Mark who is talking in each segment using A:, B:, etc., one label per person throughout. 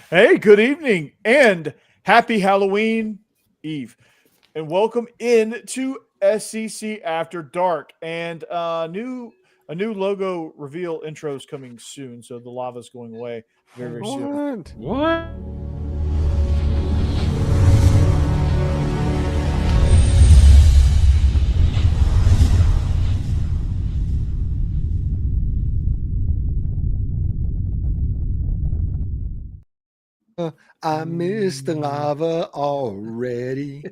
A: Hey, good evening and happy Halloween Eve. And welcome in to SEC After Dark. And a new logo reveal intro is coming soon. So the lava's going away very, very soon.
B: What?
C: I miss the lava already.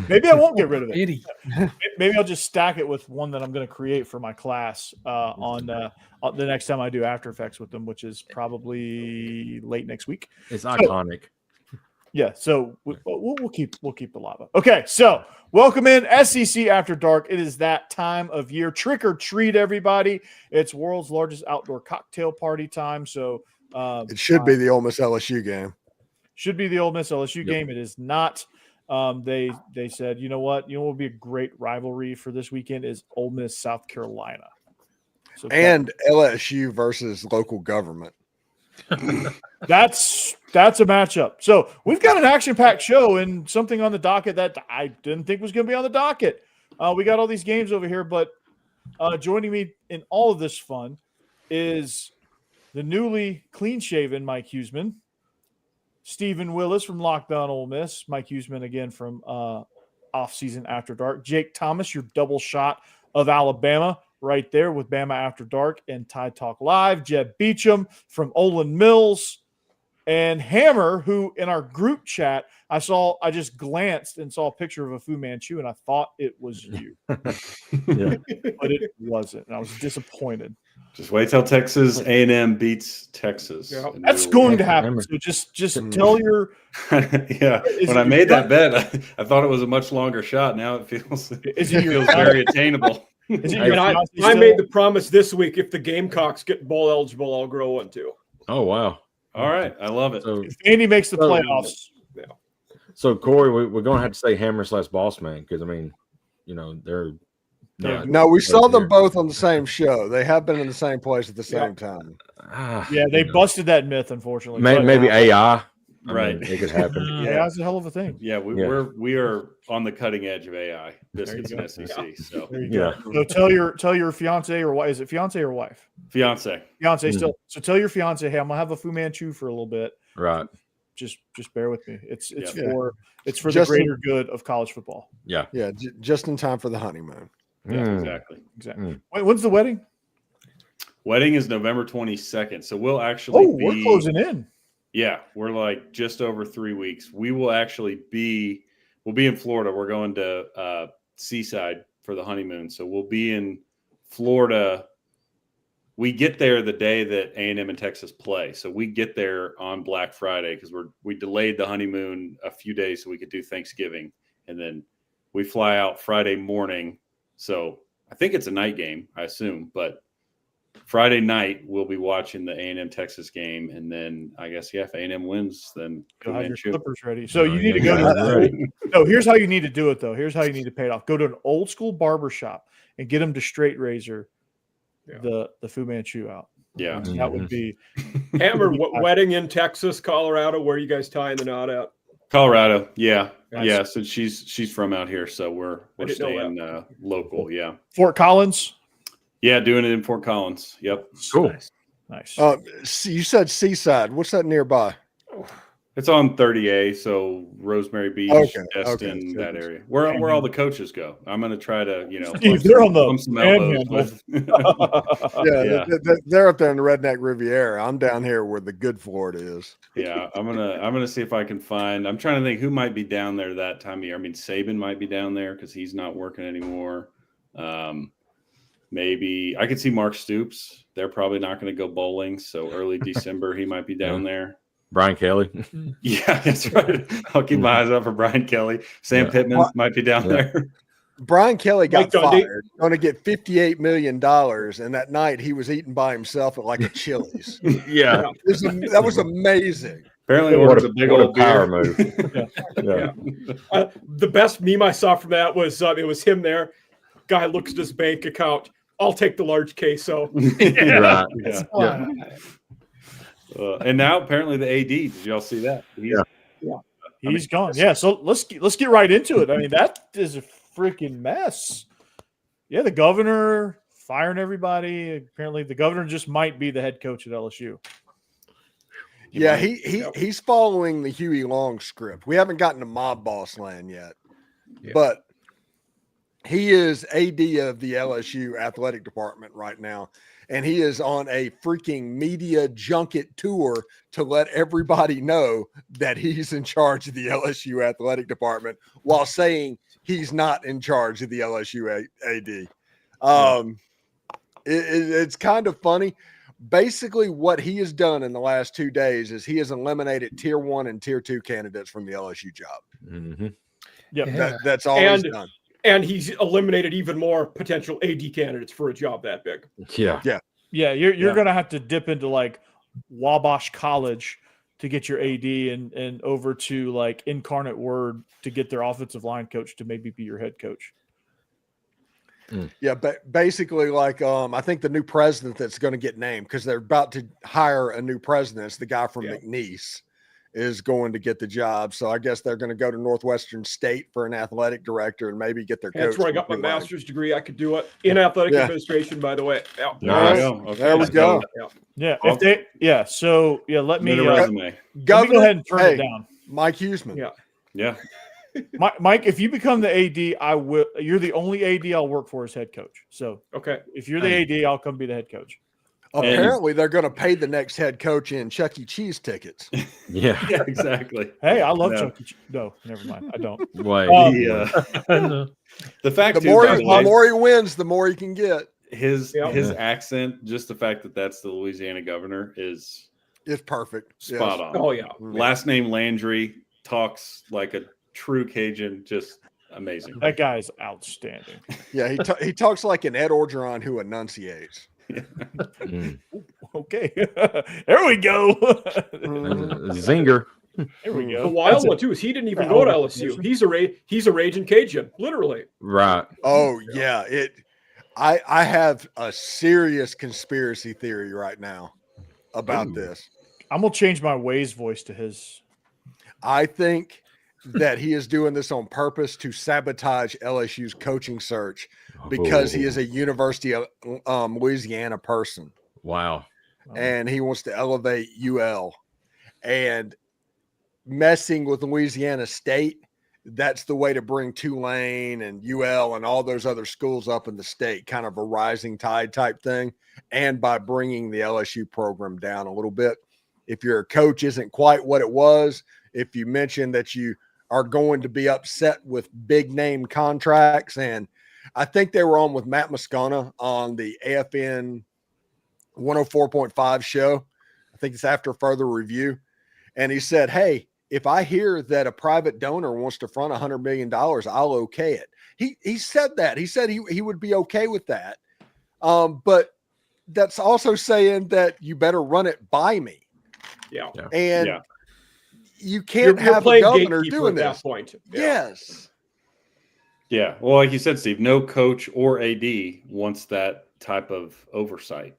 A: Maybe I won't get rid of it. Maybe I'll just stack it with one that I'm going to create for my class on the next time I do After Effects with them, which is probably late next week.
B: It's iconic.
A: Yeah, so we'll keep the lava. Okay, so welcome in SEC After Dark. It is that time of year. Trick or treat, everybody! It's world's largest outdoor cocktail party time. So
C: it should be the Ole Miss LSU game.
A: Should be the Ole Miss LSU game. It is not. They said, you know what would be a great rivalry for this weekend is Ole Miss South Carolina.
C: So LSU versus local government.
A: That's a matchup. So we've got an action-packed show and something on the docket that I didn't think was going to be on the docket. We got all these games over here, but joining me in all of this fun is the newly clean-shaven Mike Huseman, Stephen Willis from Lockdown Ole Miss, Mike Huseman again from Off-Season After Dark, Jake Thomas, your double shot of Alabama, right there with Bama After Dark and Tide Talk Live, Jeb Beecham from Olin Mills, and Hammer, who in our group chat, I just glanced and saw a picture of a Fu Manchu, and I thought it was you. But it wasn't, and I was disappointed.
D: Just wait till Texas A&M beats Texas.
A: Yeah, that's going to happen. So just tell your
D: When I made that bet, I thought it was a much longer shot. Now it feels very attainable.
E: I made the promise this week: if the Gamecocks get bowl eligible, I'll grow one too.
B: Oh wow!
D: All right, I love it.
A: So, if Andy makes the playoffs,
B: So Corey, we're going to have to say Hammer / Boss Man because they're.
C: No, we saw them both on the same show. They have been in the same place at the same time.
A: They busted that myth, unfortunately.
B: Maybe AI.
D: Right.
B: It could happen.
A: AI is a hell of a thing.
D: Yeah, we are on the cutting edge of AI. Biscuits and SEC. So
A: there you go. So tell your fiance or wife. Is it fiance or wife?
D: Fiance
A: still. So tell your fiance, hey, I'm gonna have a Fu Manchu for a little bit.
B: Right.
A: Just bear with me. It's for the greater good of college football.
B: Yeah.
C: Yeah. Just in time for the honeymoon.
D: Yeah, exactly.
A: Wait, when's the wedding?
D: Wedding is November 22nd. So we'll actually
A: we're closing in.
D: Yeah, we're like just over 3 weeks. We will actually we'll be in Florida. We're going to Seaside for the honeymoon. So we'll be in Florida. We get there the day that A&M and Texas play. So we get there on Black Friday because we delayed the honeymoon a few days so we could do Thanksgiving. And then we fly out Friday morning. So I think it's a night game, I assume, but Friday night we'll be watching the A&M Texas game, and then I guess if A&M wins, then
A: you'll have your slippers ready. So you need to go to No, here's how you need to do it though. Here's how you need to pay it off. Go to an old school barber shop and get them to straight razor the Fu Manchu out.
D: Yeah,
A: that would be
E: Hammer. Wedding in Texas, Colorado. Where are you guys tying the knot at?
D: Colorado, yeah. So she's from out here, so we're staying local. Yeah,
A: Fort Collins.
D: Yeah, doing it in Fort Collins. Yep,
B: cool,
A: nice.
C: You said Seaside. What's that nearby?
D: It's on 30A, so Rosemary Beach, Destin, that area. Where all the coaches go. I'm going to try to
A: they're on the
C: they're up there in the Redneck Riviera. I'm down here where the good Florida is.
D: Yeah, I'm gonna see if I can find. I'm trying to think who might be down there that time of year. I mean, Saban might be down there because he's not working anymore. Maybe I could see Mark Stoops. They're probably not going to go bowling, so early December he might be down there.
B: Brian Kelly.
D: Yeah, that's right. I'll keep my eyes out for Brian Kelly. Sam Pittman might be down there.
C: Brian Kelly got fired, going to get $58 million, and that night he was eating by himself at like a Chili's. That was amazing.
D: Apparently, what a big old
B: power move.
E: The best meme I saw from that was it was him there. Guy looks at his bank account. I'll take the large queso.
D: And now apparently the AD. Did y'all see that?
A: He's gone. Yeah. So let's get right into it. I mean, that is a freaking mess. Yeah, the governor firing everybody. Apparently, the governor just might be the head coach at LSU.
C: He's following the Huey Long script. We haven't gotten to mob boss land yet, but he is AD of the LSU athletic department right now, and he is on a freaking media junket tour to let everybody know that he's in charge of the LSU athletic department while saying he's not in charge of the LSU AD. It's kind of funny. Basically, what he has done in the last 2 days is he has eliminated tier 1 and tier 2 candidates from the LSU job.
B: Mm-hmm.
C: That's all he's done.
E: And he's eliminated even more potential AD candidates for a job that big.
B: Yeah.
A: You're going to have to dip into like Wabash College to get your AD and over to like Incarnate Word to get their offensive line coach to maybe be your head coach.
C: Yeah, but basically, like I think the new president that's going to get named, because they're about to hire a new president. It's the guy from McNeese is going to get the job. So I guess they're going to go to Northwestern State for an athletic director and maybe get their coach.
E: That's where I got my master's degree. I could do it in athletic administration, by the way.
C: Yeah. There we go.
A: So let me
D: resume.
A: Let me go ahead and turn it down.
C: Mike Huseman.
D: Yeah.
A: Mike, if you become the AD, I will. You're the only AD I'll work for as head coach. So if you're the AD, I'll come be the head coach.
C: Apparently, they're going to pay the next head coach in Chuck E. Cheese tickets.
D: Yeah, exactly.
A: Hey, I love Chuck E. Cheese. No, never mind. I don't.
D: The fact
C: the more he wins, the more he can get.
D: His accent, just the fact that that's the Louisiana governor is
C: perfect.
D: Spot on.
E: Oh yeah.
D: Last name Landry, talks like a true Cajun, just amazing.
A: That guy's outstanding.
C: Yeah, he talks like an Ed Orgeron who enunciates.
A: Okay, there we go.
B: Zinger.
A: There we go.
E: The wild one too is he didn't even go to LSU. He's a raging Cajun, literally.
B: Right.
C: Oh yeah. I have a serious conspiracy theory right now about this.
A: I'm gonna change my Waze voice to his.
C: I think that he is doing this on purpose to sabotage LSU's coaching search because he is a University of Louisiana person.
B: Wow.
C: And he wants to elevate UL. And messing with Louisiana State, that's the way to bring Tulane and UL and all those other schools up in the state, kind of a rising tide type thing. And by bringing the LSU program down a little bit. If your coach isn't quite what it was, if you mention that you are going to be upset with big name contracts. And I think they were on with Matt Moscona on the AFN 104.5 show. I think it's after further review. And he said, hey, if I hear that a private donor wants to front $100 million, I'll okay it. He said that. He said he would be okay with that. But that's also saying that you better run it by me.
E: Yeah.
C: And you can't have a governor doing this.
E: At that point.
C: Yes.
D: Yeah. Well, like you said, Steve, no coach or AD wants that type of oversight,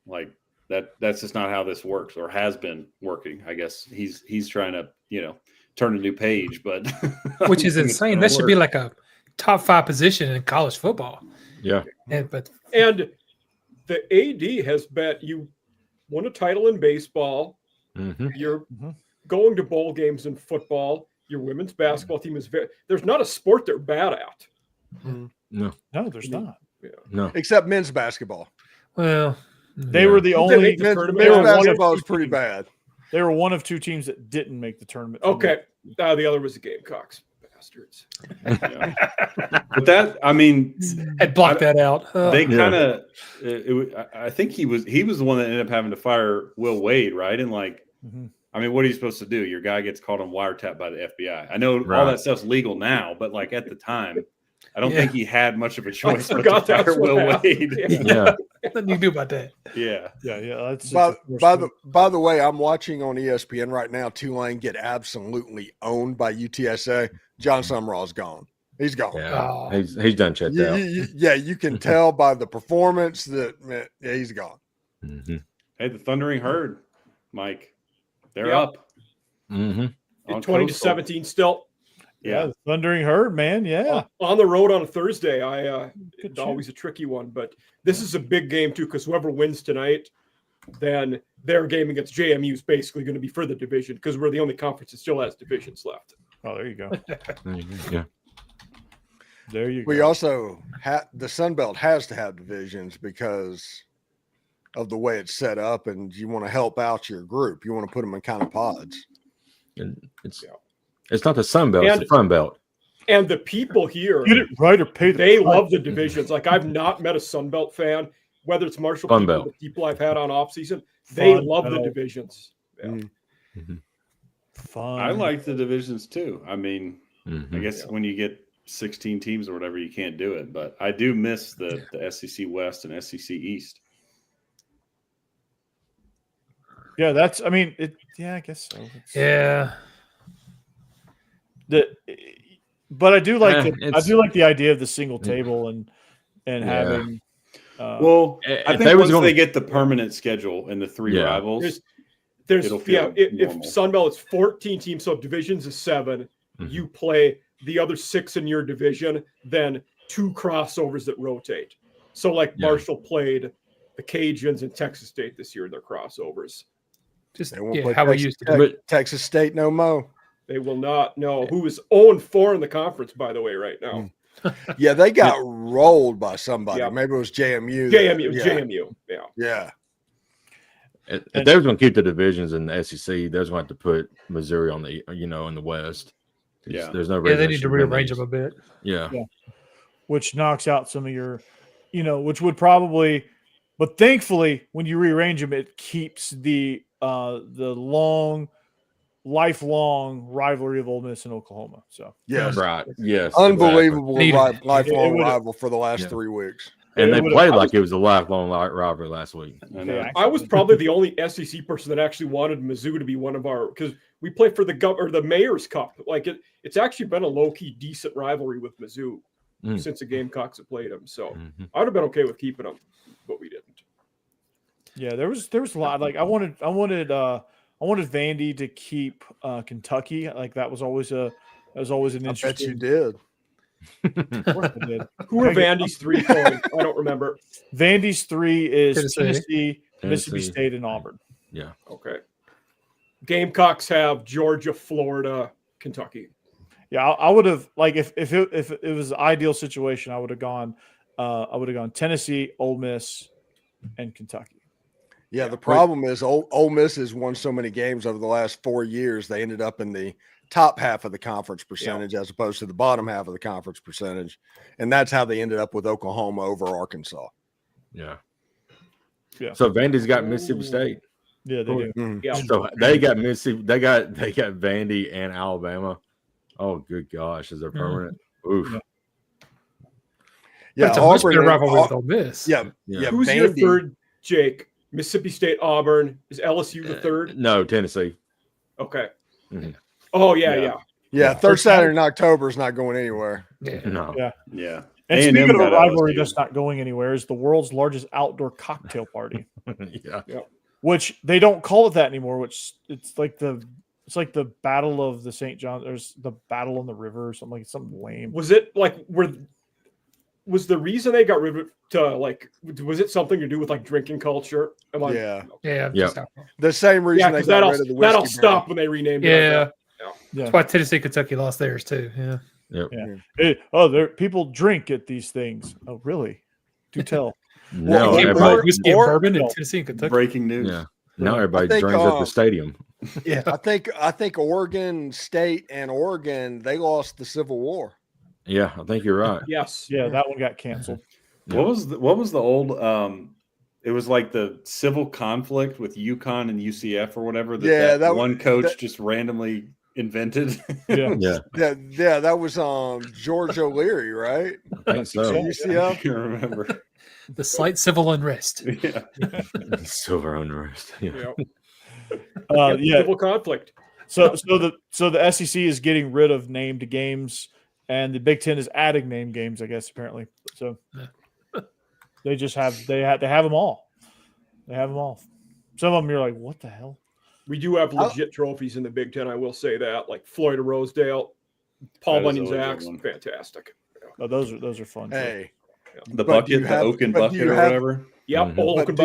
D: like that's just not how this works or has been working. I guess he's trying to, turn a new page, but
F: which is insane. That should be like a top 5 position in college football.
B: Yeah.
E: And the AD has bet you won a title in baseball.
B: Mm-hmm.
E: You're going to bowl games in football. Your women's basketball team is there's not a sport they're bad at.
B: No,
A: there's not.
E: Yeah.
B: No,
C: except men's basketball.
F: Well,
A: they were the only.
C: Men's basketball is pretty bad.
A: They were one of 2 teams that didn't make the tournament.
E: Okay, the other was the Gamecocks. Bastards.
D: But that, I mean,
F: I'd block that out.
D: They kind of. I think he was the one that ended up having to fire Will Wade, right? And I mean, what are you supposed to do? Your guy gets caught on wiretap by the FBI. I know all that stuff's legal now, but at the time, I don't think he had much of a choice but to fire Will Wade.
B: Yeah.
F: Nothing you can do about that.
D: Yeah.
A: That's
C: by the way, I'm watching on ESPN right now. Tulane get absolutely owned by UTSA. John Summerall's gone. He's gone.
B: Yeah. He's done checked out.
C: You can tell by the performance that he's gone.
B: Mm-hmm.
D: Hey, the Thundering Herd. Mike. They're
E: Yep.
D: up.
B: Mm-hmm.
D: On
E: 20-17 still.
A: Yeah,
D: Yeah.
A: the Thundering Herd, man. Yeah.
E: On the road on a Thursday,
A: Good
E: it's always a tricky one, but this is a big game too, because whoever wins tonight, then their game against JMU is basically going to be for the division, because we're the only conference that still has divisions left.
A: Oh, there you go.
B: Yeah.
A: There you
C: We
A: go.
C: also the Sun Belt has to have divisions because of the way it's set up, and you want to help out your group. You want to put them in kind of pods.
B: And it's not the Sun Belt, it's
E: And-
B: the Fun Belt.
E: And the people here,
A: Get it right or pay the
E: they
A: price.
E: love the divisions. Like, I've not met a Sun Belt fan, whether it's Marshall
B: Fun
E: people,
B: Belt.
E: the people I've had on off season, they
A: Fun
E: love the
A: Belt.
E: divisions. Yeah.
A: Fun.
D: I like the divisions too. I mean,
B: Mhm.
D: I guess when you get 16 teams or whatever, you can't do it. But I do miss the SEC West and SEC East.
A: Yeah, that's. I mean, it. Yeah, I guess so. It's-
F: Yeah.
A: But I do like I
B: it's-
A: do like the idea of the single table and
B: Yeah.
A: having.
D: Well,
B: if
D: I
B: they
D: think
B: was
D: once
B: gonna-
D: they get the permanent schedule and the three
B: Yeah.
D: rivals,
E: There's
D: It'll feel
E: if
D: normal.
E: Sun Belt is 14 teams, so divisions is 7.
B: Mhm.
E: You play the other 6 in your division, then 2 crossovers that rotate. So like
B: Yeah.
E: Marshall played the Cajuns and Texas State this year in their crossovers.
F: Just
C: They won't play
F: how we
C: Texas
F: used to
C: Tech.
F: do it.
C: Texas State no mo.
E: They will not know who is 0-4 in the conference, by the way, right now.
C: Yeah, they got rolled by somebody.
E: Yeah.
C: Maybe it was JMU.
E: JMU,
C: Yeah.
E: JMU. Yeah.
C: Yeah.
B: If they was going to keep the divisions in the SEC, they was going to have to put Missouri on the in the West.
D: Yeah.
B: There's no
F: Yeah,
B: reason
F: they need to
B: should win
F: rearrange
B: these.
F: them a bit.
B: Yeah.
A: which knocks out some of your, which would probably, but thankfully when you rearrange them, it keeps the lifelong rivalry of Ole Miss and Oklahoma. So
C: Yes.
B: Right. Yes.
C: Unbelievable
F: Needed.
C: lifelong
A: It would've-
C: rival for the last
B: Yeah.
C: 3 weeks.
B: And
A: It
B: they
A: would've-
B: played
A: I
B: like it was a lifelong rivalry last week.
D: I know.
A: Yeah,
E: I was probably the only SEC person that actually wanted Mizzou to be one of our, because we play for the Mayor's Cup. Like it's actually been a low key decent rivalry with Mizzou since the Gamecocks have played them. So
B: Mhm.
E: I would have been okay with keeping them, but we didn't.
A: yeah, there was a lot. Like I wanted Vandy to keep Kentucky. Like that was always an
C: I bet you
A: interesting.
C: did.
A: Of course I did.
E: Who are Vandy's 3 going? I don't remember.
A: Vandy's 3 is
F: Tennessee.
A: Mississippi
B: Tennessee.
A: State, and Auburn.
B: Yeah.
E: Okay. Gamecocks have Georgia, Florida, Kentucky.
A: Yeah, I would have like if it was the ideal situation, I would have gone Tennessee, Ole Miss, and Kentucky.
C: Yeah, the problem is Ole Miss has won so many games over the last 4 years. They ended up in the top half of the conference percentage as opposed to the bottom half of the conference percentage. And that's how they ended up with Oklahoma over Arkansas.
B: Yeah.
A: Yeah.
B: So Vandy's got Mississippi State.
A: Yeah, they do.
C: Mm.
E: Yeah.
B: So they got Mississippi. They got Vandy and Alabama. Oh, good gosh, is there permanent? Oof.
C: Yeah,
F: That's a much better
C: and-
F: rivalry with Ole Miss.
C: Yeah,
B: Yeah.
C: yeah.
E: Who's your
C: Vandy-
E: third, Jake? Mississippi State, Auburn. Is LSU the third?
B: No, Tennessee.
E: Okay.
B: Mhm.
E: Oh, yeah.
D: Yeah.
C: Yeah, third Saturday in October is not going anywhere.
F: Yeah.
B: No.
A: Yeah.
D: Yeah.
A: And
D: A&M
A: speaking of a
D: got
A: rivalry
D: LSU.
A: that's not going anywhere, is the world's largest outdoor cocktail party,
B: Yeah.
A: which they don't call it that anymore. Which it's like the Battle of the St. John. There's the Battle on the River or something something lame.
E: Was it like was the reason they got rid of it to was it something to do with like drinking culture? Am I-
C: Yeah.
F: Yeah.
B: Yeah.
F: just alcohol.
C: The same reason
E: Yeah,
C: they
E: because
C: got
E: that'll
C: rid of the whiskey
E: that'll
C: brand.
E: stop when they renamed it.
F: Yeah.
A: Yeah.
F: That's why Tennessee, Kentucky lost theirs too. Yeah.
A: There people drink at these things. Oh, really? Do tell.
B: No,
C: Well,
F: Can't
B: everybody,
F: brew whiskey and
C: or-
F: bourbon in
A: no.
F: Tennessee and Kentucky.
D: Breaking news.
B: yeah. Now everybody
C: think,
B: drinks at the stadium.
F: Yeah.
C: I think Oregon State and Oregon, they lost the Civil War.
B: Yeah, I think you're right.
E: Yes.
A: Yeah, that one got canceled.
D: What was the old it was like the civil conflict with UConn and UCF or whatever
C: Yeah,
D: that
C: that-
D: one coach
C: that-
D: just randomly invented.
A: Yeah.
B: Yeah,
C: Yeah, that was George O'Leary, right?
B: I think so.
A: So-
D: I
C: UCF.
D: can't remember.
F: The slight civil unrest.
D: Yeah.
B: Silver unrest. Yeah.
A: Yeah.
E: Civil conflict.
A: So the SEC is getting rid of named games, and the Big Ten is adding named games, I guess, apparently. So they have them all. They have them all. Some of them you're like, what the hell?
E: We do have legit trophies in the Big Ten. I will say that, like Floyd of Rosedale, Paul Bunyan's axe, fantastic.
A: Oh, those are fun.
C: Hey,
D: The bucket, the Oaken bucket or whatever.
E: Yep.
B: Mhm.
C: But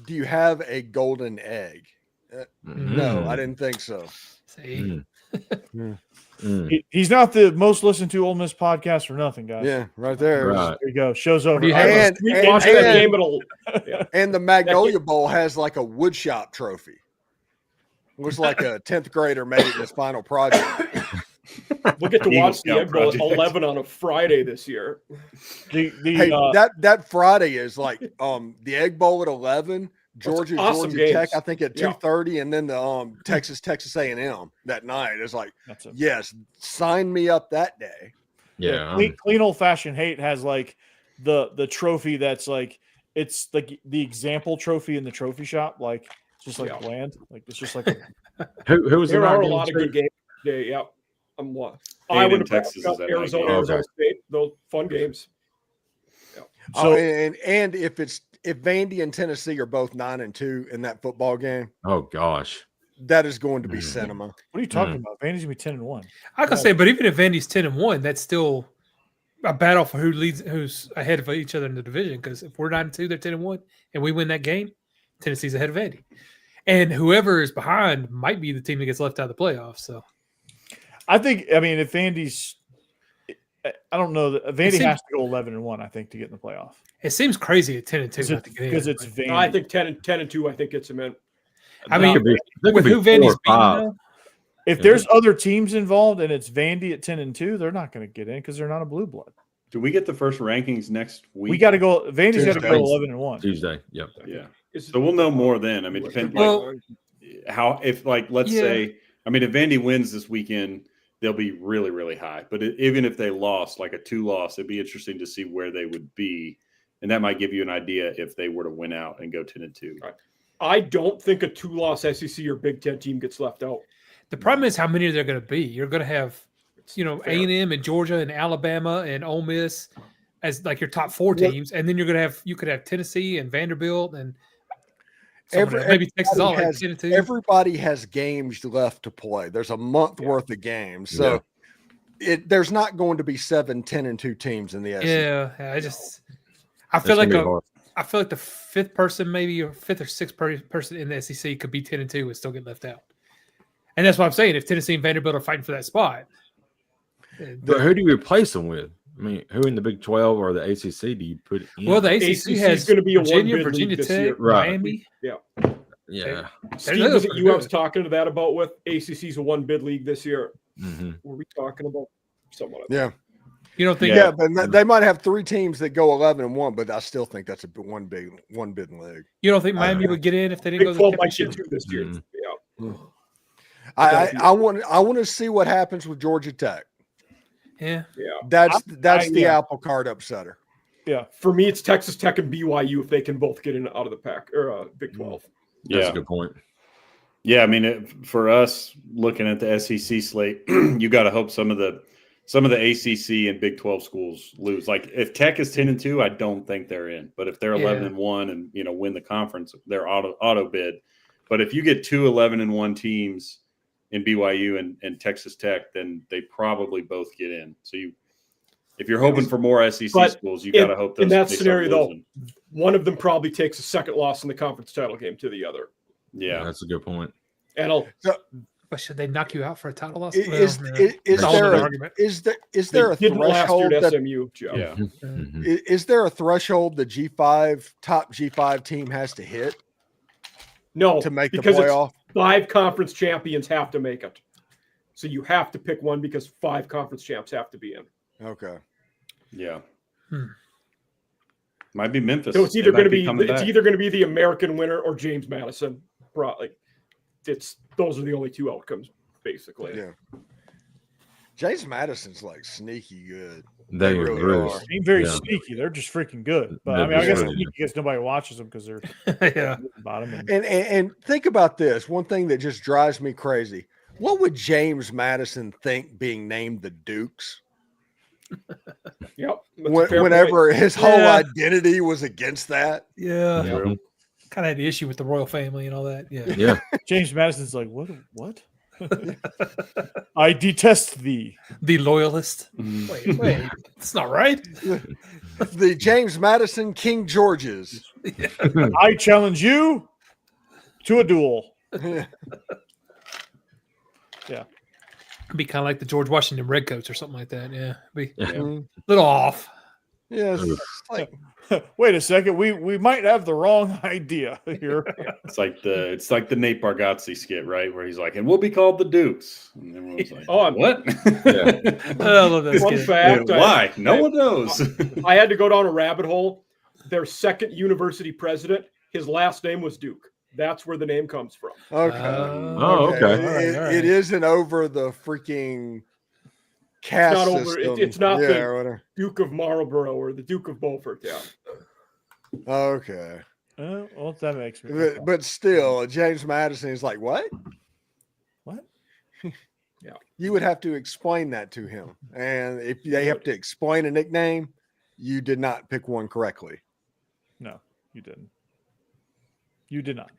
C: do you have a golden egg? No,
B: Mm.
C: I didn't think so.
F: See,
A: He's not the most listened to Ole Miss podcast for nothing, guys.
C: Yeah, right there.
B: Right.
A: There you go. Show's over.
F: do you have
C: And, and,
E: Watch that game.
C: and, and the Magnolia Bowl has like a woodshop trophy. It was like a 10th grader made it in his final project.
E: We'll get to
D: Eagle
E: watch the
D: Scout
E: Egg Bowl at
D: project.
E: 11 on a Friday this year.
A: Hey,
C: That Friday is like the Egg Bowl at 11, Georgia
E: awesome
C: Georgia Tech,
E: games.
C: I think at 2:30, and then the Texas A&M that night. It's like, yes, sign me up that day.
B: Yeah.
A: clean old fashioned hate has like the trophy that's like it's like the example trophy in the trophy shop, like it's just like bland, like it's just like
B: Who was
E: There are a
B: non-game
E: lot of good
B: state?
E: games today. Yep. I'm what?
D: Hayden,
E: Iowa,
D: Texas is
E: Nebraska,
D: that
E: Arizona,
D: night.
E: Arizona
B: Okay.
E: State. Those fun games.
C: So and if Vandy and Tennessee are both 9-2 in that football game,
B: Oh gosh.
C: that is going to be cinema.
A: what are you talking about? Vandy's gonna be 10-1.
F: I can say, but even if Vandy's 10-1, that's still a battle for who's ahead of each other in the division. Because if we're 9-2, they're 10-1, and we win that game, Tennessee's ahead of Vandy, and whoever is behind might be the team that gets left out of the playoffs. So
A: I mean, if Vandy's, I don't know that Vandy has to go 11-1. I think to get in the playoff
F: it seems crazy at 10-2 not to get in,
A: because it's
F: but-
A: Vandy.
E: I think 10-2. I think gets them in.
F: I mean,
B: There
F: with
B: could be
F: who Vandy's
B: 4 or
F: beating,
B: 5.
F: though,
A: if there's other teams involved and it's Vandy at 10-2, they're not going to get in because they're not a blue blood.
D: Do we get the first rankings next week?
A: We got to go. Vandy's got to go
C: Tuesday.
A: 11-1.
B: Tuesday. Yep.
D: Yeah. So we'll know more then. I mean, depends.
F: Well-
D: How if like let's
F: Yeah.
D: say, I mean, if Vandy wins this weekend, they'll be really really high. But even if they lost, like a 2-loss, it'd be interesting to see where they would be, and that might give you an idea if they were to win out and go 10-2.
E: Right. I don't think a 2-loss SEC or Big Ten team gets left out.
F: the problem is how many are there going to be. You're going to have, A&M and Georgia and Alabama and Ole Miss as like your top 4 teams, and then you could have Tennessee and Vanderbilt and maybe Texas all like 10-2.
C: Everybody has games left to play. There's a month worth of games. So there's not going to be 7 10-2 teams in the SEC.
F: Yeah, I
B: That's
F: feel like
B: gonna be hard.
F: the 5th person, maybe or 5th or 6th person in the SEC could be 10-2 and still get left out. And that's what I'm saying. If Tennessee and Vanderbilt are fighting for that spot,
B: But who do you replace them with? I mean, who in the Big 12 or the ACC do you put in?
F: well, the ACC
E: ACC
F: has
E: is going to be a
F: Virginia,
E: one-bid
F: Virginia
E: league this
F: Tech,
E: year.
B: Right.
F: Miami.
B: yeah.
E: Steve,
F: those
E: was
F: are
E: it
F: pretty
E: you I was
F: good.
E: talking to that about with ACC's a 1-bid league this year?
B: Mm-hmm.
E: Were we talking about someone else?
C: Yeah.
F: You don't think?
C: Yeah, but they might have 3 teams that go 11-1, but I still think that's a one bid league.
F: You don't think Miami would get in if they didn't go
E: Big
F: to the
E: 12 might get
F: championship?
E: 2 this year.
B: Mhm.
E: Yeah.
C: I want to see what happens with Georgia Tech.
F: Yeah.
C: That's the apple cart upsetter.
A: Yeah.
E: For me, it's Texas Tech and BYU if they can both get in out of the pack or Big 12.
B: That's a good point.
D: Yeah, I mean, for us looking at the SEC slate, you got to hope some of the ACC and Big 12 schools lose. Like if Tech is 10-2, I don't think they're in. But if they're 11-1 and win the conference, they're auto bid. But if you get 2 11-1 teams in BYU and Texas Tech, then they probably both get in. So if you're hoping for more SEC schools, you got to hope
E: in that
D: they start
E: scenario though,
D: losing.
E: one of them probably takes a second loss in the conference title game to the other.
D: Yeah,
B: That's a good point.
E: And
F: But should they knock you out for a title loss?
C: Is
F: It's a whole
C: there
F: other
C: a,
F: argument.
C: is there a
E: didn't last year
C: threshold
E: at
C: that
E: SMU, Joe.
D: yeah.
B: Mhm.
C: is there a threshold the top G5 team has to hit
E: No,
C: to make the
E: because
C: playoff?
E: it's 5 conference champions have to make it. So you have to pick one because 5 conference champs have to be in.
C: Okay.
D: Yeah.
F: Hmm.
D: Might be Memphis.
E: So it's
D: They
E: either
D: might
E: going to be
D: coming back.
E: the American winner or James Madison. Those are the only 2 outcomes basically.
C: Yeah. James Madison's like sneaky good.
B: They
C: really
B: really
C: are.
A: Ain't very
B: Yeah.
A: sneaky. They're just freaking good. But
B: They're
A: I mean, I guess
B: really
A: sneaky because nobody watches them because they're
F: Yeah.
A: bottom.
C: And think about this. One thing that just drives me crazy. What would James Madison think being named the Dukes?
E: Yep. That's a fair
C: Whenever
E: point.
C: his whole
F: Yeah.
C: identity was against that.
F: Yeah.
B: Mhm.
F: Kind of had the issue with the royal family and all that. Yeah.
B: Yeah.
A: James Madison's like, what? I detest thee.
F: The loyalist.
D: Mm.
F: Wait, it's not right.
C: The James Madison King Georges.
A: I challenge you to a duel.
F: It'd be kind of like the George Washington Redcoats or something like that. Yeah. Be a
C: Mhm.
F: little off.
C: Yes. Like,
A: Wait a second. We might have the wrong idea here.
D: It's like the Nate Bargatze skit, right? Where he's like, and we'll be called the Dukes. And everyone's like,
E: Oh, I'm-
D: what?
F: I love that
E: Fun
F: skit.
E: fact.
D: Why? No one knows.
E: I had to go down a rabbit hole. Their second university president, his last name was Duke. That's where the name comes from.
C: okay.
B: Oh, okay.
C: It-
F: All right.
C: It isn't over the freaking caste
E: not over-
C: system.
E: it's not the-
C: or whatever.
E: Duke of Marlborough or the Duke of Beaufort. Yeah.
C: Okay.
A: Well, that makes me.
C: But still, James Madison is like, what?
A: What?
E: Yeah.
C: You would have to explain that to him. And if they have to explain a nickname, you did not pick one correctly.
A: No, you didn't. You did not,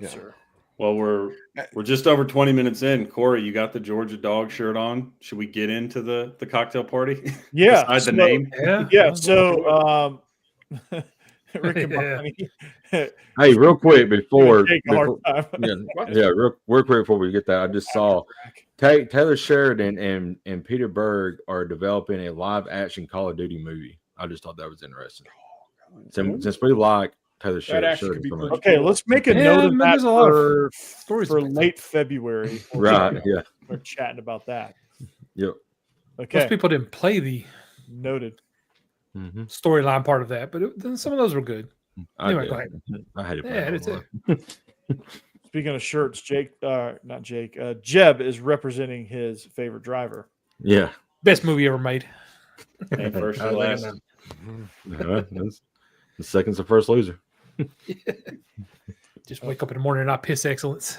C: Yeah.
A: sir.
D: Well, we're just over 20 minutes in. Corey, you got the Georgia dog shirt on. Should we get into the cocktail party?
A: Yeah.
D: Besides the
A: so-
D: name.
F: Yeah.
A: Yeah. So, Rick and
F: Yeah.
A: Bonnie.
B: Hey, real quick before,
A: Take a hard time.
B: real quick before we get that, I just saw Taylor Sheridan and Peter Berg are developing a live action Call of Duty movie. I just thought that was interesting. Since we like Taylor
E: actually could be
B: Sheridan, so much.
A: Okay, let's make a
F: Yeah,
A: note of
F: man,
A: that
F: there's a lot of
A: for
F: stories about that.
A: late February.
B: Right? Yeah.
A: We're chatting about that.
B: Yep.
A: Okay,
F: Most people didn't play the
A: noted.
B: Mm-hmm.
F: storyline part of that, but then some of those were good. Anyway, go ahead.
B: I had it.
F: Yeah, it's
A: Speaking of shirts, not Jake, Jeb is representing his favorite driver.
B: Yeah.
F: Best movie ever made.
D: And first
B: I
D: or
B: was
D: last.
B: That's the second's the first loser.
F: Just wake up in the morning and not piss excellence.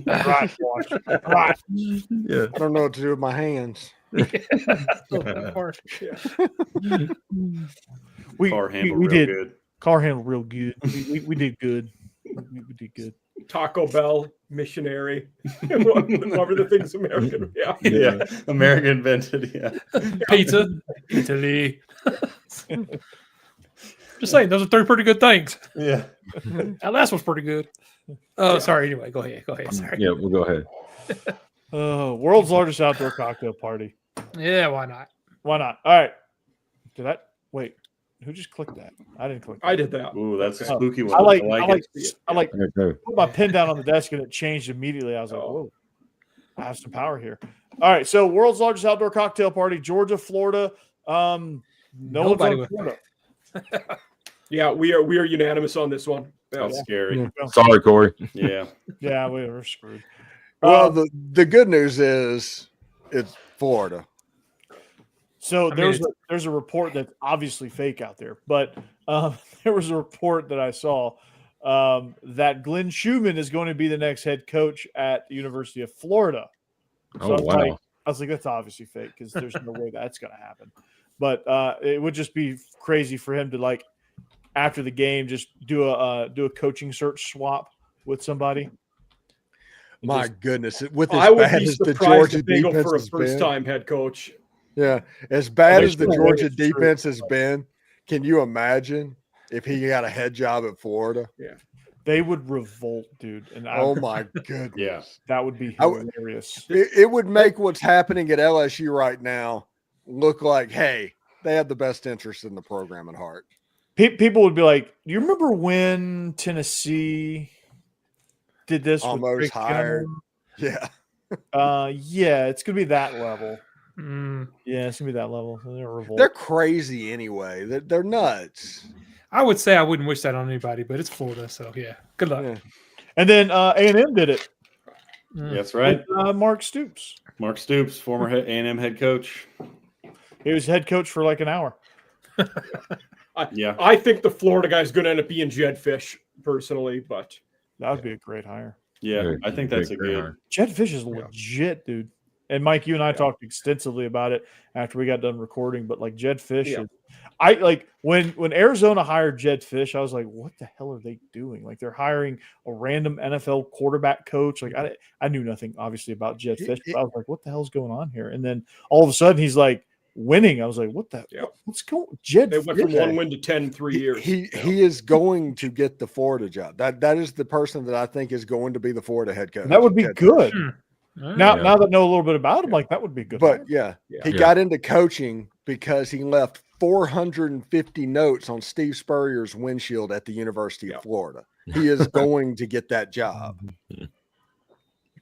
A: Right, watch. Right.
B: Yeah.
C: I don't know what to do with my hands.
D: Car handle
A: we
D: real
A: did
D: good.
A: car handle real good. We did good. We did good.
E: Taco Bell, missionary, whatever the things American. Yeah.
D: Yeah. American invented. Yeah.
F: Pizza, Italy. Just saying, those are three pretty good things.
D: Yeah.
F: That last one's pretty good. Oh, sorry. Anyway, go ahead. Sorry.
B: Yeah, we'll go ahead.
A: World's largest outdoor cocktail party.
F: Yeah, why not?
A: Why not? All right. Wait, who just clicked that? I didn't click that.
E: I did that.
D: Ooh, that's a
A: Oh,
D: spooky one.
A: I like
B: Okay.
A: put my pen down on the desk and it changed immediately. I was like,
E: Oh.
A: whoa, I have some power here. All right. So world's largest outdoor cocktail party, Georgia, Florida. No
F: Nobody
A: one's on
F: would-
A: Florida.
E: Yeah, we are unanimous on this one. Yeah.
D: That's scary.
B: Sorry, Corey.
D: Yeah.
A: Yeah, we're screwed.
C: Well, the good news is it's Florida.
A: So
F: I mean,
A: there's a report that's obviously fake out there, but there was a report that I saw that Glenn Schumann is going to be the next head coach at the University of Florida. So
B: Oh,
A: I was
B: wow.
A: I was like, that's obviously fake because there's no way that's going to happen. But it would just be crazy for him to, like, after the game, just do a coaching search swap with somebody.
C: My
A: Just-
C: goodness, with
E: I
C: as
E: would
C: bad
E: be
C: as the
E: surprised
C: Georgia
E: if they go
C: defense
E: for a
C: has been,
E: first-time head coach.
C: yeah, as bad
A: they
C: as the
A: still
C: Georgia
A: win, it's true.
C: defense has been, can you imagine if he got a head job at Florida?
A: They would revolt, dude, and
C: Oh my goodness,
D: Yeah.
A: that would be
C: I would-
A: hilarious.
C: it would make what's happening at LSU right now look like, hey, they have the best interest in the program at heart.
A: People would be like, "Do you remember when Tennessee did this?" with
C: Almost
A: Greg
C: hired.
A: Schiano?"
C: Yeah,
A: Yeah, it's gonna be that level.
F: Mm,
A: Yeah, it's gonna be that level. They're revolt.
C: they're crazy anyway. They're nuts.
F: I would say I wouldn't wish that on anybody, but it's Florida, so yeah. Good luck.
C: Yeah.
A: And then A&M did it.
F: Mm.
D: That's right.
A: With, Mark Stoops.
D: Mark Stoops, former A&M head coach.
A: He was head coach for like an hour.
D: Yeah.
E: I think the Florida guy is going to end up being Jed Fish, personally, but
A: That would be a great hire.
D: Yeah.
B: Very-
D: I think that's a
B: very
D: good.
B: hard.
A: Jed Fish is legit, dude. And Mike, you and I talked extensively about it after we got done recording. But like Jed Fish, I like when Arizona hired Jed Fish, I was like, what the hell are they doing? Like they're hiring a random NFL quarterback coach. Like I knew nothing obviously about Jed Fish, but I was like, what the hell's going on here? And then all of a sudden he's like winning. I was like, what the what's going? Jed
E: They went from 1 win to 10 in 3 years.
C: He is going to get the Florida job. That is the person that I think is going to be the Florida head coach.
A: That would be good. Now that I know a little bit about him, like that would be good.
C: But he got into coaching because he left 450 notes on Steve Spurrier's windshield at the University of Florida. He is going to get that job.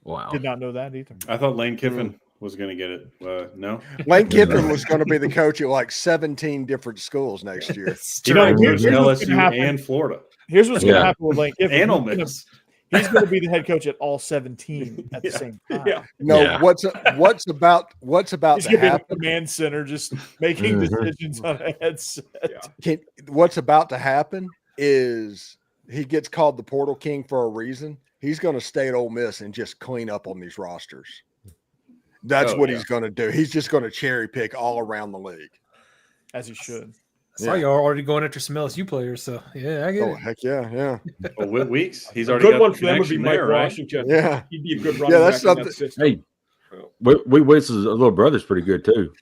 B: Wow.
A: Did not know that either.
D: I thought Lane Kiffin was going to get it. No,
C: Lane Kiffin was going to be the coach at like 17 different schools next year.
D: He might coach LSU and Florida.
A: Here's what's going to happen with Lane Kiffin.
D: And Ole Miss.
A: He's going to be the head coach at all 17 at the same time.
C: No, what's about
A: He's
C: to
A: going to be
C: happen?
A: the command center, just making decisions on a headset.
C: What's about to happen is he gets called the Portal King for a reason. He's going to stay at Ole Miss and just clean up on these rosters. That's what he's going to do. He's just going to cherry pick all around the league,
A: as he should.
F: So you're already going after some LSU players, so I get it.
C: Heck yeah.
D: Well, Weeks, he's
E: A
D: already
E: good
D: got
E: one
D: the
E: for them would be
D: connection
E: Mike
D: there, right?
E: Washington.
C: Yeah.
E: He'd be a good running
C: that's
E: back in that
C: something.
E: system.
B: Hey, Weeks' little brother's pretty good too.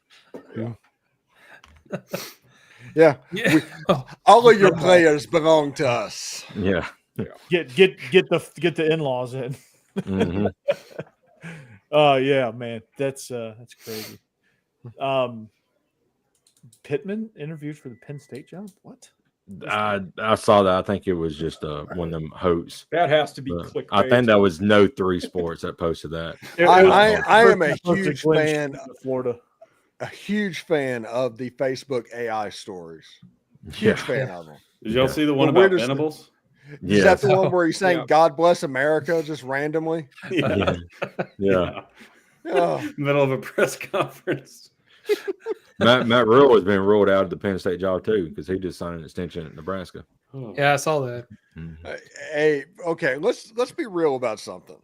C: Yeah. All of your players belong to us.
B: Yeah.
A: Get the in-laws in.
B: Mm-hmm.
A: Yeah, man, that's crazy. Pittman interviewed for the Penn State job. What?
B: I saw that. I think it was just one of them hoax.
E: That has to be clickbait.
B: I think that was No 3 Sports that posted that.
C: I am a huge fan
A: of Florida.
C: A huge fan of the Facebook AI stories. Huge fan of them.
D: Did y'all see the one about Venables?
C: Is that the one where he's saying "God bless America" just randomly?
B: Yeah.
C: Middle
D: of a press conference.
B: Matt Rule has been ruled out of the Penn State job too because he just signed an extension at Nebraska.
F: Yeah, I saw that.
C: Hey, okay, let's be real about something.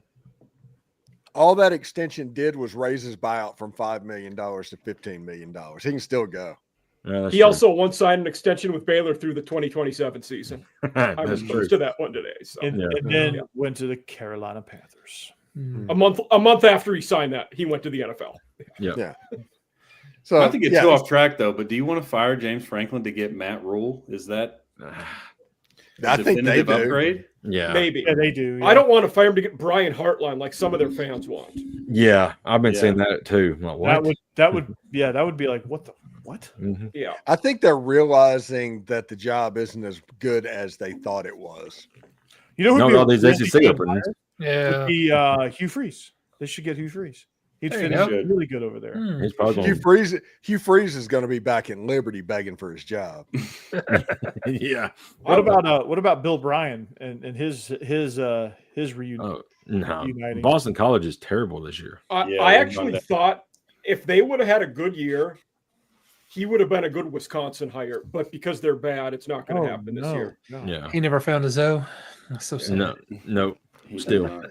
C: All that extension did was raise his buyout from $5 million to $15 million. He can still go.
B: Yeah,
E: he also once signed an extension with Baylor through the 2027 season. I was close to that one today. So.
A: And then went to the Carolina Panthers.
E: A month after he signed that, he went to the NFL.
C: Yeah. So
D: not to get too off track though, but do you want to fire James Franklin to get Matt Rule? Is that
C: I think they do.
D: Upgrade?
B: Yeah,
E: maybe.
A: Yeah, they do. Yeah.
E: I don't want to fire him to get Brian Hartline like some of their fans want.
B: Yeah, I've been seeing that too. Like, what?
A: That would be like what?
B: Mm-hmm.
E: Yeah,
C: I think they're realizing that the job isn't as good as they thought it was.
A: You know,
B: all these SEC openings.
F: Yeah,
A: Hugh Freeze. They should get Hugh Freeze. He'd
F: There you
A: finish
F: go.
A: really good over there.
B: He's probably
C: Hugh Freeze is going to be back in Liberty begging for his job.
B: Yeah.
A: What about Bill Bryan and his reunion?
B: Oh, no.
A: Uniting.
B: Boston College is terrible this year.
E: I actually thought if they would have had a good year, he would have been a good Wisconsin hire. But because they're bad, it's not going to happen this year.
A: No.
B: Yeah.
F: he never found a Zoe. That's so sad.
B: No. Still.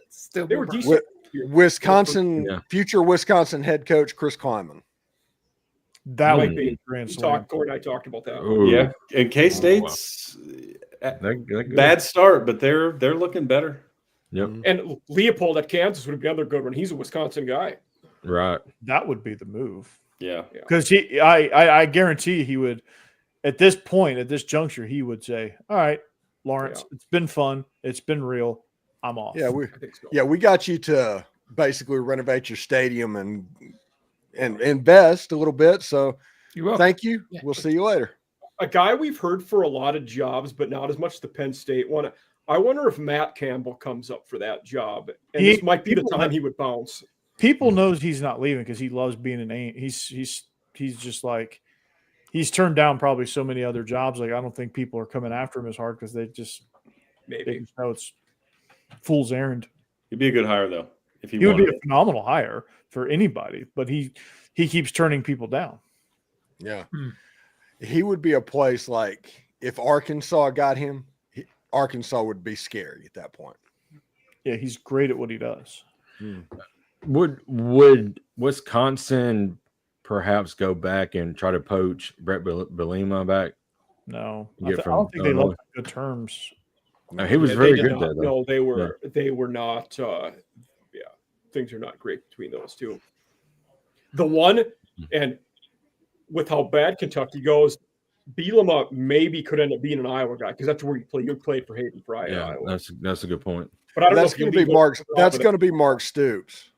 E: They were decent.
C: Wisconsin, future Wisconsin head coach Chris Kleiman.
A: That
E: Might
A: would
E: be.
A: be grand slam.
E: Corey and I talked about that.
B: Ooh.
D: Yeah, and K-State's bad start, but they're looking better.
B: Yep.
E: And Leopold at Kansas would be another good one. He's a Wisconsin guy.
B: Right.
A: That would be the move.
D: Yeah.
A: Because I guarantee he would, at this point, at this juncture, he would say, "All right, Lawrence, it's been fun. It's been real. I'm off."
C: Yeah, we got you to basically renovate your stadium and invest a little bit. So thank you. Yeah. We'll see you later.
E: A guy we've heard for a lot of jobs, but not as much the Penn State one. I wonder if Matt Campbell comes up for that job. And this might be the time he would bounce.
A: People knows he's not leaving because he loves being an A. He's just like he's turned down probably so many other jobs. Like I don't think people are coming after him as hard because they just know it's fool's errand.
D: He'd be a good hire though. If
A: he would be a phenomenal hire for anybody, but he keeps turning people down.
C: Yeah. He would be a place like if Arkansas got him, Arkansas would be scary at that point.
A: Yeah, he's great at what he does.
B: Would Wisconsin perhaps go back and try to poach Brett Bielema back?
A: No,
B: You get
A: I
B: from
A: don't think they
B: Illinois?
A: left on good terms.
B: No, he was
E: Yeah,
B: very
E: they did
B: good
E: not.
B: there, though.
E: No, they were not. Things are not great between those two. The one, and with how bad Kentucky goes, Bielema maybe could end up being an Iowa guy because that's where you play. You played for Hayden Fry at
B: Yeah,
E: Iowa.
B: that's a good point.
E: But I don't
C: That's
E: know
C: going
E: if
C: to be Mark. That's going to be Mark Stoops.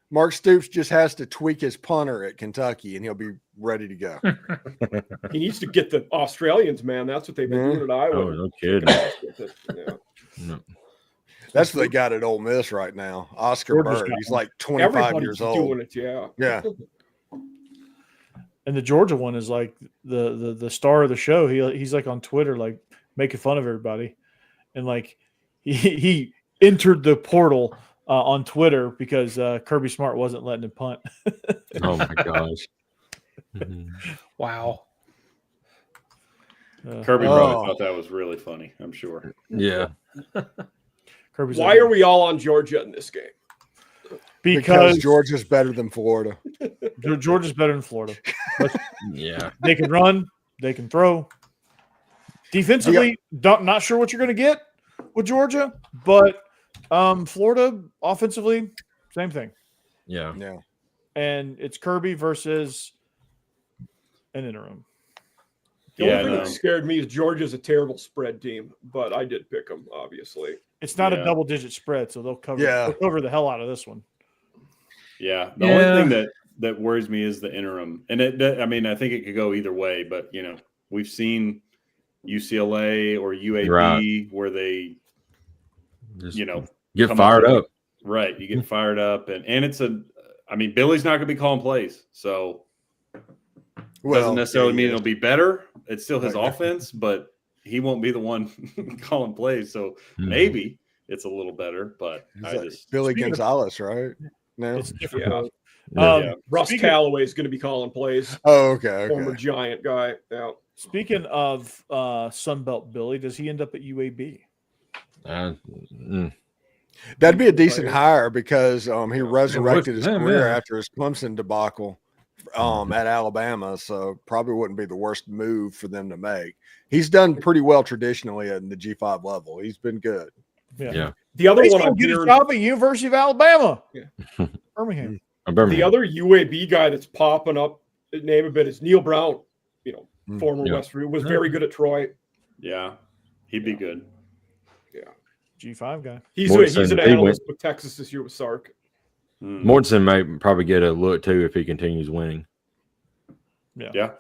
C: Mark Stoops just has to tweak his punter at Kentucky, and he'll be ready to go.
E: He needs to get the Australians, man. That's what they've been doing at Iowa.
B: Oh, no kidding.
E: Yeah.
B: No.
C: That's what they got at Ole Miss right now. Oscar
A: Georgia's
C: Bird.
A: got
C: He's
A: one.
C: like 25
E: Everybody's
C: years old.
E: doing it, yeah.
C: Yeah.
A: And the Georgia one is like the star of the show. He's like on Twitter, like making fun of everybody, and like he entered the portal on Twitter because Kirby Smart wasn't letting him punt.
B: Oh my gosh.
F: Wow.
D: Kirby probably thought that was really funny, I'm sure.
B: Yeah.
A: Kirby's
E: Why are we all on Georgia in this game?
A: because
C: Georgia's better than Florida.
A: Georgia's better than Florida.
B: Yeah.
A: They can run, they can throw. Defensively, not sure what you're going to get with Georgia, but Florida offensively, same thing.
B: Yeah.
C: Yeah.
A: And it's Kirby versus an interim.
E: The only thing that scared me is Georgia's a terrible spread team, but I did pick them, obviously.
A: It's not a double-digit spread, so they'll cover the hell out of this one.
D: Yeah. The only thing that worries me is the interim. And I think it could go either way, but we've seen UCLA or UAB where they
B: just get fired up.
D: Right. You get fired up and it's Billy's not going to be calling plays. So doesn't necessarily mean it'll be better. It's still his offense, but he won't be the one calling plays. So maybe it's a little better, but
C: Billy Gonzalez, right? No,
A: it's different.
E: Russ Callaway is going to be calling plays.
C: Oh, okay.
E: Former Giant guy. Yeah.
A: Speaking of Sunbelt Billy, does he end up at UAB?
C: That'd be a decent hire because he resurrected his career after his Clemson debacle at Alabama, so probably wouldn't be the worst move for them to make. He's done pretty well traditionally at the G5 level. He's been good.
A: Yeah.
E: The other one
A: I'm getting a job at University of Alabama.
E: Yeah.
A: Birmingham.
E: The other UAB guy that's popping up, name a bit, is Neil Brown. Former West Virginia, was very good at Troy.
D: Yeah, he'd be good.
E: Yeah,
A: G5 guy.
E: He's an analyst with Texas this year with Sark.
B: Mortensen might probably get a look too if he continues winning.
A: Yeah.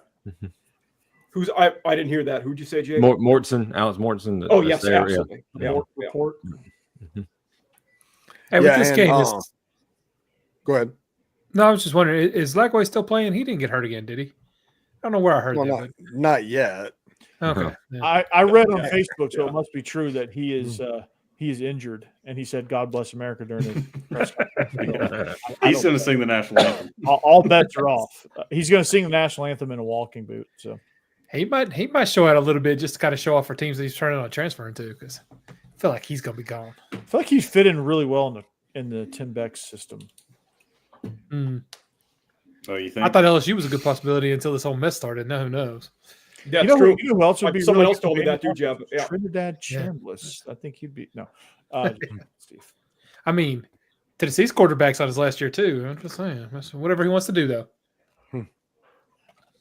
E: Who's I didn't hear that. Who'd you say, Jake?
B: Alex Mortensen.
E: Oh yes, absolutely. Yeah.
A: Report.
F: Hey, with this game,
C: go ahead.
F: No, I was just wondering, is Lagway still playing? He didn't get hurt again, did he? I don't know where I heard that.
C: Not yet.
F: Okay. Yeah.
A: I read on Facebook, so it must be true that he is injured, and he said, "God bless America" during his press conference.
D: He's going to sing the national anthem.
A: All bets are off. He's going to sing the national anthem in a walking boot. So
F: he might show out a little bit just to kind of show off for teams that he's turning on transferring to, because I feel like he's going to be gone.
A: I feel like he's fit in really well in the Tim Beck system.
D: Oh, you think?
F: I thought LSU was a good possibility until this whole mess started. Now who knows?
E: That's true.
A: You know who else would be
E: someone
A: really
E: else told me that too, Jeff. Yeah.
A: Trinidad Chambliss. I think he'd be Steve.
F: I mean, Tennessee's quarterback's on his last year too. I'm just saying, whatever he wants to do, though.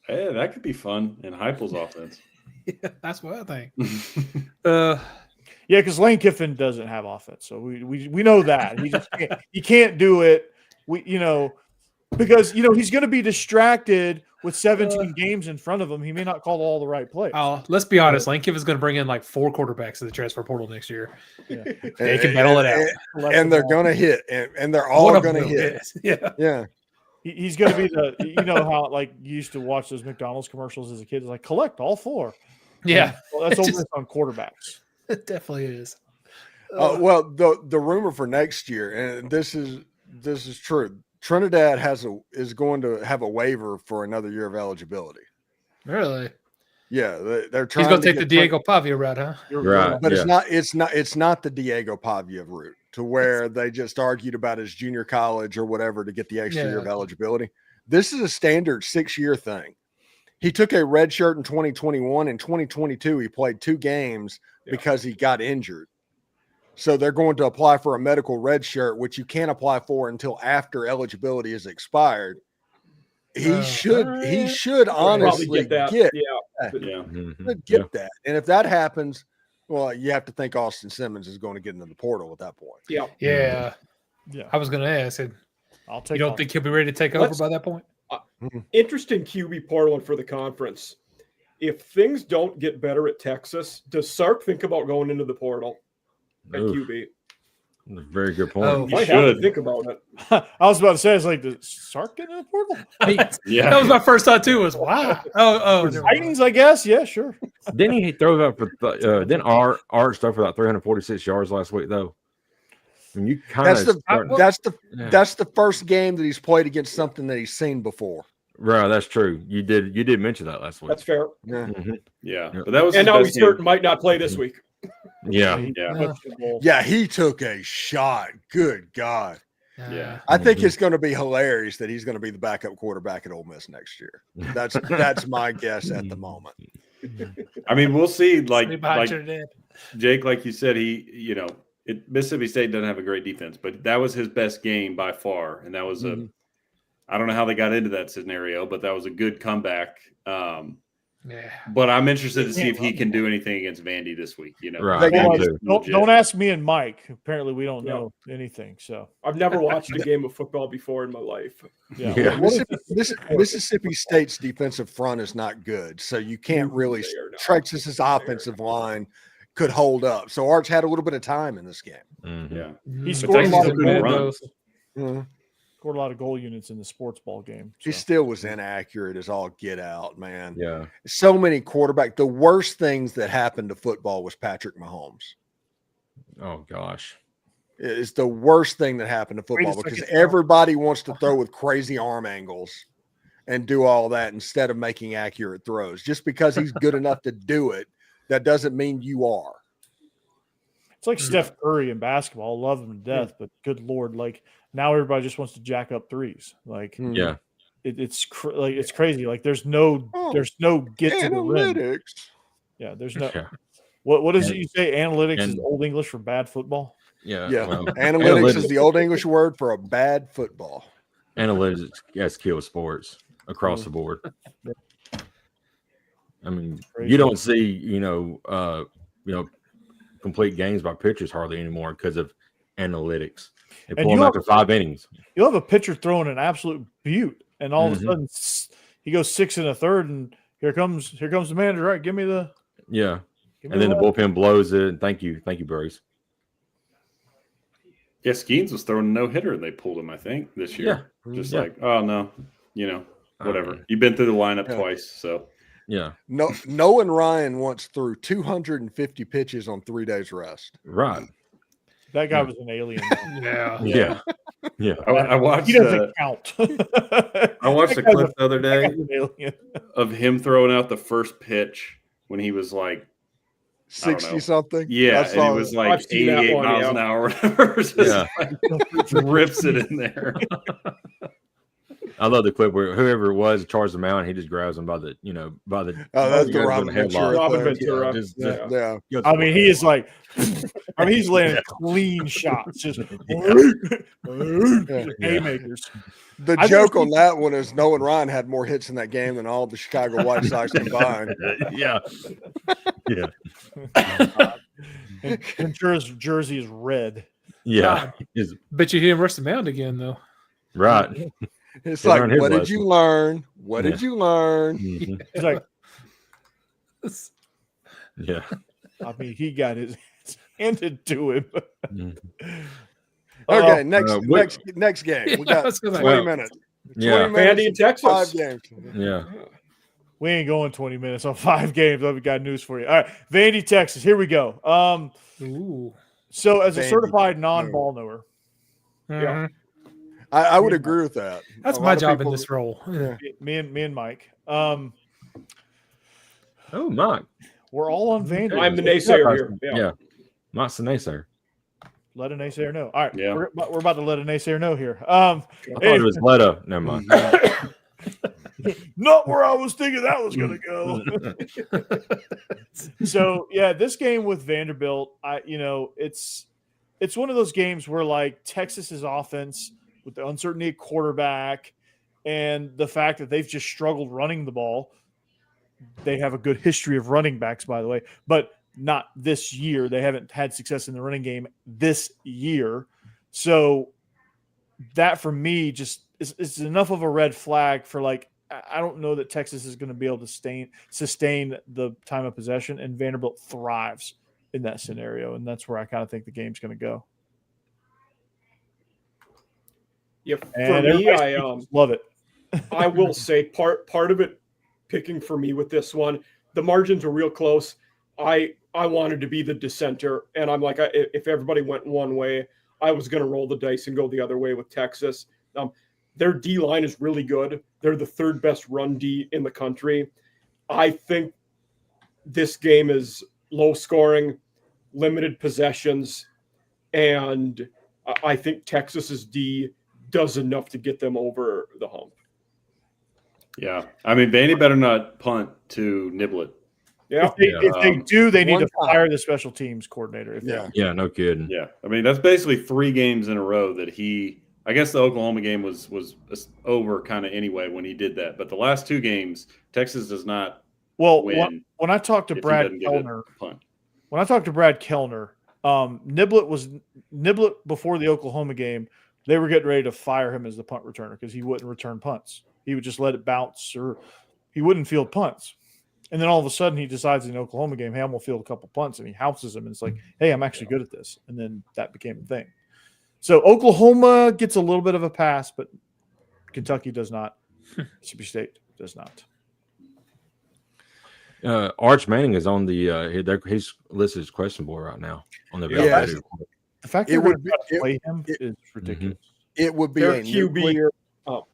D: Hey, that could be fun in Heupel's offense.
F: Yeah, that's what I think.
A: Yeah, because Lane Kiffin doesn't have offense, so we know that he can't do it. Because he's going to be distracted with 17 games in front of him. He may not call all the right plays.
F: Let's be honest. Lane Kiffin's going to bring in like 4 quarterbacks to the transfer portal next year.
A: Yeah.
F: They can battle it out,
C: and they're going to hit, and they're all going to hit.
F: Yeah.
A: He's going to be how like you used to watch those McDonald's commercials as a kid. It's like collect all 4.
F: Yeah,
A: well, that's almost on quarterbacks.
F: It definitely is.
C: Well, the rumor for next year, and this is true. Trinidad is going to have a waiver for another year of eligibility.
F: Really?
C: Yeah, they're trying.
F: He's going to take the Diego Pavia route, huh?
B: Right,
C: but it's not the Diego Pavia route. to where they just argued about his junior college or whatever to get the extra year of
F: Yeah.
C: eligibility. This is a standard 6-year thing. He took a red shirt in 2021. In 2022, he played 2 games because he got injured. So they're going to apply for a medical red shirt, which you can't apply for until after eligibility is expired. He should honestly
E: get that.
C: get
D: Yeah.
C: that. And if that happens, well, you have to think Austin Simmons is going to get into the portal at that point.
E: Yeah.
F: Yeah.
A: Yeah.
F: I was going to ask.
A: I'll
F: You
A: take.
F: don't think he'll be ready to take over by that point?
E: Interesting QB portal for the conference. If things don't get better at Texas, does Sark think about going into the portal at
B: Oof.
E: QB?
B: Very good point.
F: Oh,
E: Might
D: You
E: have to
D: should.
E: think about it.
A: I was about to say, it's like, does Sark get in the portal?
D: Yeah.
F: That was my first thought too. Was wow. Oh, never mind.
A: Titans, I guess. Yeah, sure.
B: Didn't he throw that for? Didn't Art throw for about 346 yards last week though? I mean, you kind
C: That's
B: of
C: the that's the first game that he's played against something that he's seen before.
B: right. That's true. You did mention that last week.
E: That's fair.
C: Yeah.
B: Mhm.
D: Yeah.
B: Yeah.
D: But that was
E: And
D: his
E: now
D: best
E: he's hurt
D: game.
E: and might not play this week.
B: Yeah.
D: Yeah.
C: Yeah, he took a shot. Good God.
D: Yeah.
C: I think it's going to be hilarious that he's going to be the backup quarterback at Ole Miss next year. That's my guess at the moment.
D: I mean, we'll see. Like
F: Sleep behind your dad.
D: Jake, like you said, Mississippi State doesn't have a great defense, but that was his best game by far. And that was I don't know how they got into that scenario, but that was a good comeback.
F: Yeah.
D: But I'm interested to see if he can do anything against Vandy this week.
B: Right.
C: They got-
B: Me too.
A: Don't ask me and Mike. Apparently, we don't
E: Yeah.
A: know anything. So
E: I've never watched a game of football before in my life.
A: yeah.
B: Yeah.
C: Mississippi State's defensive front is not good, so you can't really.
E: They are not.
C: Texas's offensive line could hold up. So Arch had a little bit of time in this game.
B: Mhm.
D: Yeah.
A: He
F: But
A: scored a
D: Texas
A: lot
D: is
A: of
D: a good
A: goals.
D: run.
C: Mhm.
A: Scored a lot of goal units in the sports ball game.
C: He
A: so.
C: still was inaccurate as all get out, man.
B: Yeah.
C: So many quarterback. The worst things that happened to football was Patrick Mahomes.
B: Oh gosh.
C: It's the worst thing that happened to
A: Wait a
C: football because
A: second.
C: everybody wants to throw with crazy arm angles and do all that instead of making accurate throws. Just because he's good enough to do it, that doesn't mean you are.
A: It's like Steph Curry in basketball. I love him to death, but good Lord, like now everybody just wants to jack up threes. Like
B: Yeah.
A: it's crazy. Like there's no get to the rim.
C: Analytics.
A: Yeah, there's no.
B: Yeah.
A: What is it you say? Analytics is
B: and-
A: Old English for bad football.
B: Yeah.
C: Yeah.
B: Well,
C: Analytics is the old English word for a bad football.
B: analytics has killed sports across the board. I mean,
A: Crazy.
B: you don't see, complete games by pitchers hardly anymore because of analytics. They
A: And
B: pull
A: you
B: them
A: have-
B: after 5 innings.
A: You'll have a pitcher throwing an absolute butte, and all of
B: Mhm.
A: a sudden he goes 6 1/3, and here comes the manager. All right, give me the.
B: Yeah.
A: Give me
B: And then the
A: left.
B: bullpen blows it. Thank you, Bruce.
D: Yeah, Skeens was throwing a no-hitter and they pulled him, I think, this year. Just
B: Yeah.
D: like, oh, no, whatever.
B: Okay.
D: You've been through the lineup
C: Yeah.
D: twice, so.
B: Yeah.
C: No, Nolan Ryan once threw 250 pitches on 3 days rest.
B: Right.
A: That guy
B: Yeah.
A: was an alien.
F: Yeah.
B: Yeah. Yeah.
D: I watched
A: He doesn't count.
D: I watched a
A: That guy's
D: clip the other
A: that
D: day
A: guy's an alien.
D: of him throwing out the first pitch when he was like,
C: 60 something.
D: yeah,
C: I
D: and
C: saw
D: it was
C: it.
D: like
E: I've seen that
D: 88
E: one,
D: miles
E: yeah.
D: an hour or whatever. It's just
B: Yeah.
D: like, rips it in there.
B: I love the clip where whoever it was charged the mound, he just grabs him by the.
C: Oh, that's the
B: grabs him
C: Robin
B: by the headlock.
C: Ventura.
E: Robin
C: thing.
E: Ventura.
B: Just-
E: Yeah.
C: Yeah.
B: goes
A: I
B: for
A: mean,
B: it.
A: he is like, he's landing clean shots, just haymakers.
C: The
A: I've
C: joke
A: never
C: on that one is Nolan Ryan had more hits in that game than all the Chicago White Sox combined.
B: Yeah. Yeah.
A: And Ventura's jersey is red.
B: Yeah. Is
F: Bet you hear him rush the mound again though.
B: right.
C: It's
B: He
C: like,
B: learned his
C: what did
B: lesson.
C: you learn? What did
B: Yeah.
C: you learn?
B: Mhm.
A: He's like,
B: Yeah.
A: I mean, he got his ass handed to him.
B: Mhm.
C: Okay, next
B: what-
C: next game. We
F: Yeah, I
C: got
F: was gonna
C: 20
F: say-
C: minutes.
B: Yeah.
C: 20
E: Vandy
C: minutes,
E: in Texas.
C: 5 games.
B: Yeah.
A: We ain't going 20 minutes on 5 games. I've got news for you. All right, Vandy, Texas. Here we go.
F: Ooh.
A: So as a
C: Vandy.
A: certified non-ball knower,
F: Mhm.
C: I would agree with that.
F: That's
C: A
F: my
C: lot of
F: job in
C: people-
F: this role.
C: Yeah.
A: me and Mike,
B: Oh, Mike.
A: we're all on Vandy.
E: I'm the naysayer here.
B: Yeah. Mike's the naysayer.
A: let a naysayer know. All right,
D: Yeah.
A: we're about to let a naysayer know here.
B: I thought it was Leto. Never mind.
A: Not where I was thinking that was going to go. So yeah, this game with Vanderbilt, it's one of those games where like Texas's offense with the uncertainty at quarterback and the fact that they've just struggled running the ball. They have a good history of running backs, by the way, but not this year. They haven't had success in the running game this year. So that for me just is enough of a red flag for like, I don't know that Texas is going to be able to sustain the time of possession, and Vanderbilt thrives in that scenario. And that's where I kind of think the game's going to go.
E: Yeah, for me, I
A: love it.
E: I will say part of it picking for me with this one, the margins were real close. I wanted to be the dissenter, and I'm like, if everybody went one way, I was going to roll the dice and go the other way with Texas. Their D line is really good. They're the third best run D in the country. I think this game is low scoring, limited possessions, and I think Texas's D does enough to get them over the hump.
D: Yeah. I mean, Vandy better not punt to Niblet.
E: Yeah.
A: If they do, they need to
C: One
A: fire the special teams coordinator.
B: Yeah, no kidding.
D: Yeah. I mean, that's basically 3 games in a row that I guess the Oklahoma game was over kind of anyway when he did that. But the last 2 games, Texas does not win.
A: When I talked to Brad Kellner, Niblet before the Oklahoma game, they were getting ready to fire him as the punt returner because he wouldn't return punts. He would just let it bounce, or he wouldn't field punts. And then all of a sudden he decides in the Oklahoma game, hey, I'm going to field a couple punts, and he houses him. And it's like, hey, I'm actually good at this. And then that became a thing. So Oklahoma gets a little bit of a pass, but Kentucky does not. Mississippi State does not.
B: Arch Manning is on the he's listed as questionable right now on the
C: Yes.
A: The fact that
C: It
A: we're
C: would
A: going
C: be-
A: to play him is ridiculous.
C: It would be
E: Their
C: a
E: QB.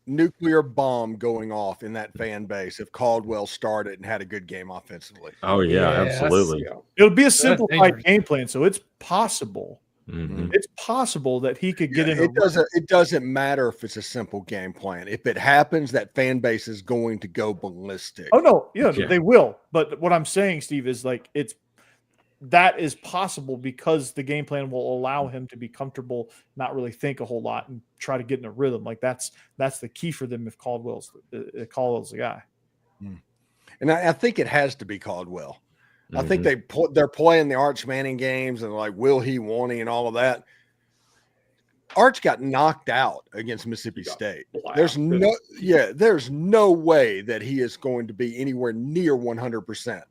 C: nuclear bomb going off in that fan base if Caldwell started and had a good game offensively.
B: Oh yeah, absolutely.
E: Yeah.
A: It'll be a simplified
F: dangerous.
A: game plan, so it's possible.
B: Mhm.
A: It's possible that he could get in.
C: It doesn't matter if it's a simple game plan. If it happens, that fan base is going to go ballistic.
A: Oh no, yeah,
B: Yeah.
A: they will. But what I'm saying, Steve, is like that is possible because the game plan will allow him to be comfortable, not really think a whole lot, and try to get in a rhythm. Like that's the key for them if Caldwell's the guy.
C: And I think it has to be Caldwell. I think
B: Mhm.
C: they're playing the Arch Manning games and like, will he, won't he, and all of that. Arch got knocked out against Mississippi State. There's no way that he is going to be anywhere near 100%.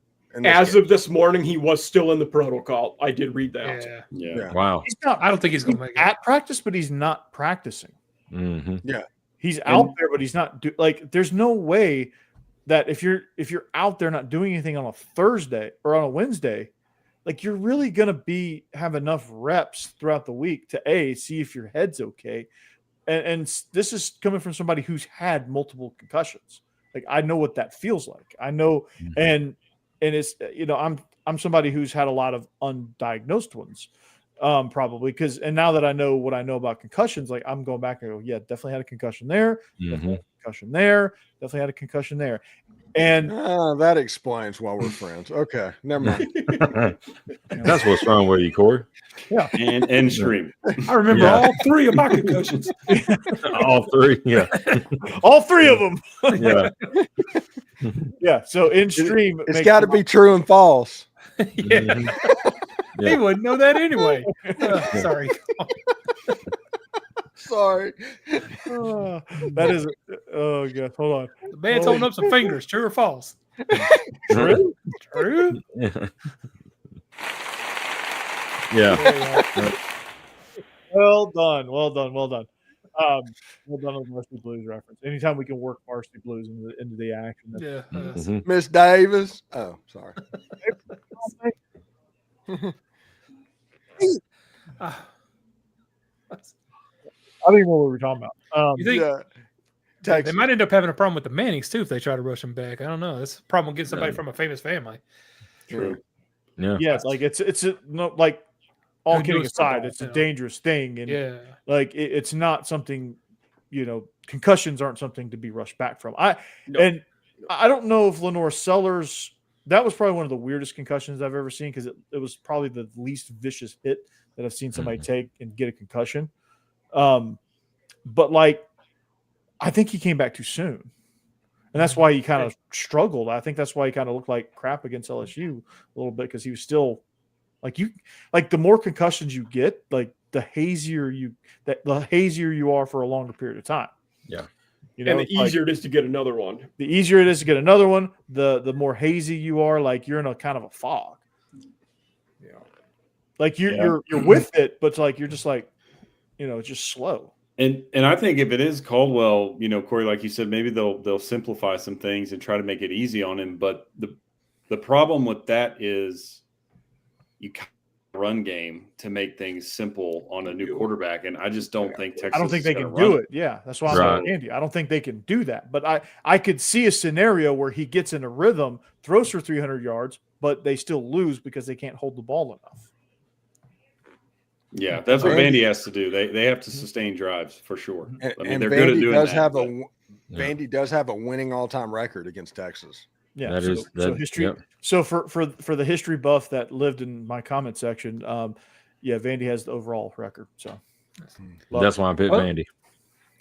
E: As of this morning, he was still in the protocol. I did read that.
F: Yeah.
D: Yeah.
B: Wow.
A: He's not.
F: I don't think he's going to make it.
A: at practice, but he's not practicing.
B: Mm-hmm.
A: He's out there, but he's not there's no way that if you're out there not doing anything on a Thursday or on a Wednesday, like you're really gonna have enough reps throughout the week to see if your head's okay. And this is coming from somebody who's had multiple concussions. Like I know what that feels like. I know, and it's I'm somebody who's had a lot of undiagnosed ones. Probably and now that I know what I know about concussions, like I'm going back and go, yeah, definitely had a concussion there, definitely had a concussion there, definitely had a concussion there. And
C: that explains why we're friends. Okay, never mind.
B: That's what's wrong with you, Corey.
A: yeah,
D: And stream.
E: I remember
B: Yeah.
E: all 3 of my concussions.
B: All 3. Yeah.
A: all 3 of them.
B: Yeah.
A: Yeah. So in stream,
C: It's got to be true and false.
F: Yeah.
B: Mhm.
F: He
B: Yeah.
F: wouldn't know that anyway. Sorry.
C: Sorry.
A: that is. Oh god, hold on.
F: The man's holding up some fingers. True or false?
A: True.
F: True.
B: Yeah.
A: Well done. Well done on the Varsity Blues reference. Anytime we can work Varsity Blues into the action.
F: Yeah.
B: Mhm.
C: Miss Davis. Oh, sorry.
A: I don't even know what we're talking about.
F: You think
C: Yeah.
F: they
C: Texas.
F: might end up having a problem with the Mannings too if they try to rush him back? I don't know. That's a problem with getting somebody
B: Yeah.
F: from a famous family.
D: True.
B: Yeah.
A: Yeah, like it's like all
F: Who
A: kidding
F: knows
A: aside,
F: football,
A: it's a
F: you know?
A: dangerous thing, and
F: Yeah.
A: like it's not something, concussions aren't something to be rushed back from.
E: No.
A: And I don't know if Lenore Sellers, that was probably one of the weirdest concussions I've ever seen, because it was probably the least vicious hit that I've seen somebody take and get a concussion. But like, I think he came back too soon. And that's why he kind of struggled. I think that's why he kind of looked like crap against LSU a little bit, because he was still like the more concussions you get, like the hazier you are for a longer period of time.
B: Yeah.
E: And the easier it is to get another one.
A: The easier it is to get another one, the more hazy you are, like you're in a kind of a fog.
E: Yeah.
A: Like you're with it, but it's like you're just like, it's just slow.
D: And I think if it is Caldwell, Corey, like you said, maybe they'll simplify some things and try to make it easy on him. But the problem with that is you kind of run game to make things simple on a new quarterback, and I just don't think Texas.
A: I don't think they can do it. Yeah, that's why I'm like Andy. I don't think they can do that. But I could see a scenario where he gets in a rhythm, throws for 300 yards, but they still lose because they can't hold the ball enough.
D: Yeah, that's what Vandy has to do. They have to sustain drives for sure.
C: And
D: they're
C: Vandy
D: good at doing
C: does
D: that.
C: Vandy does have a winning all-time record against Texas.
A: Yeah, so history. Yep. So for the history buff that lived in my comment section, Vandy has the overall record. So
B: that's why I picked Vandy.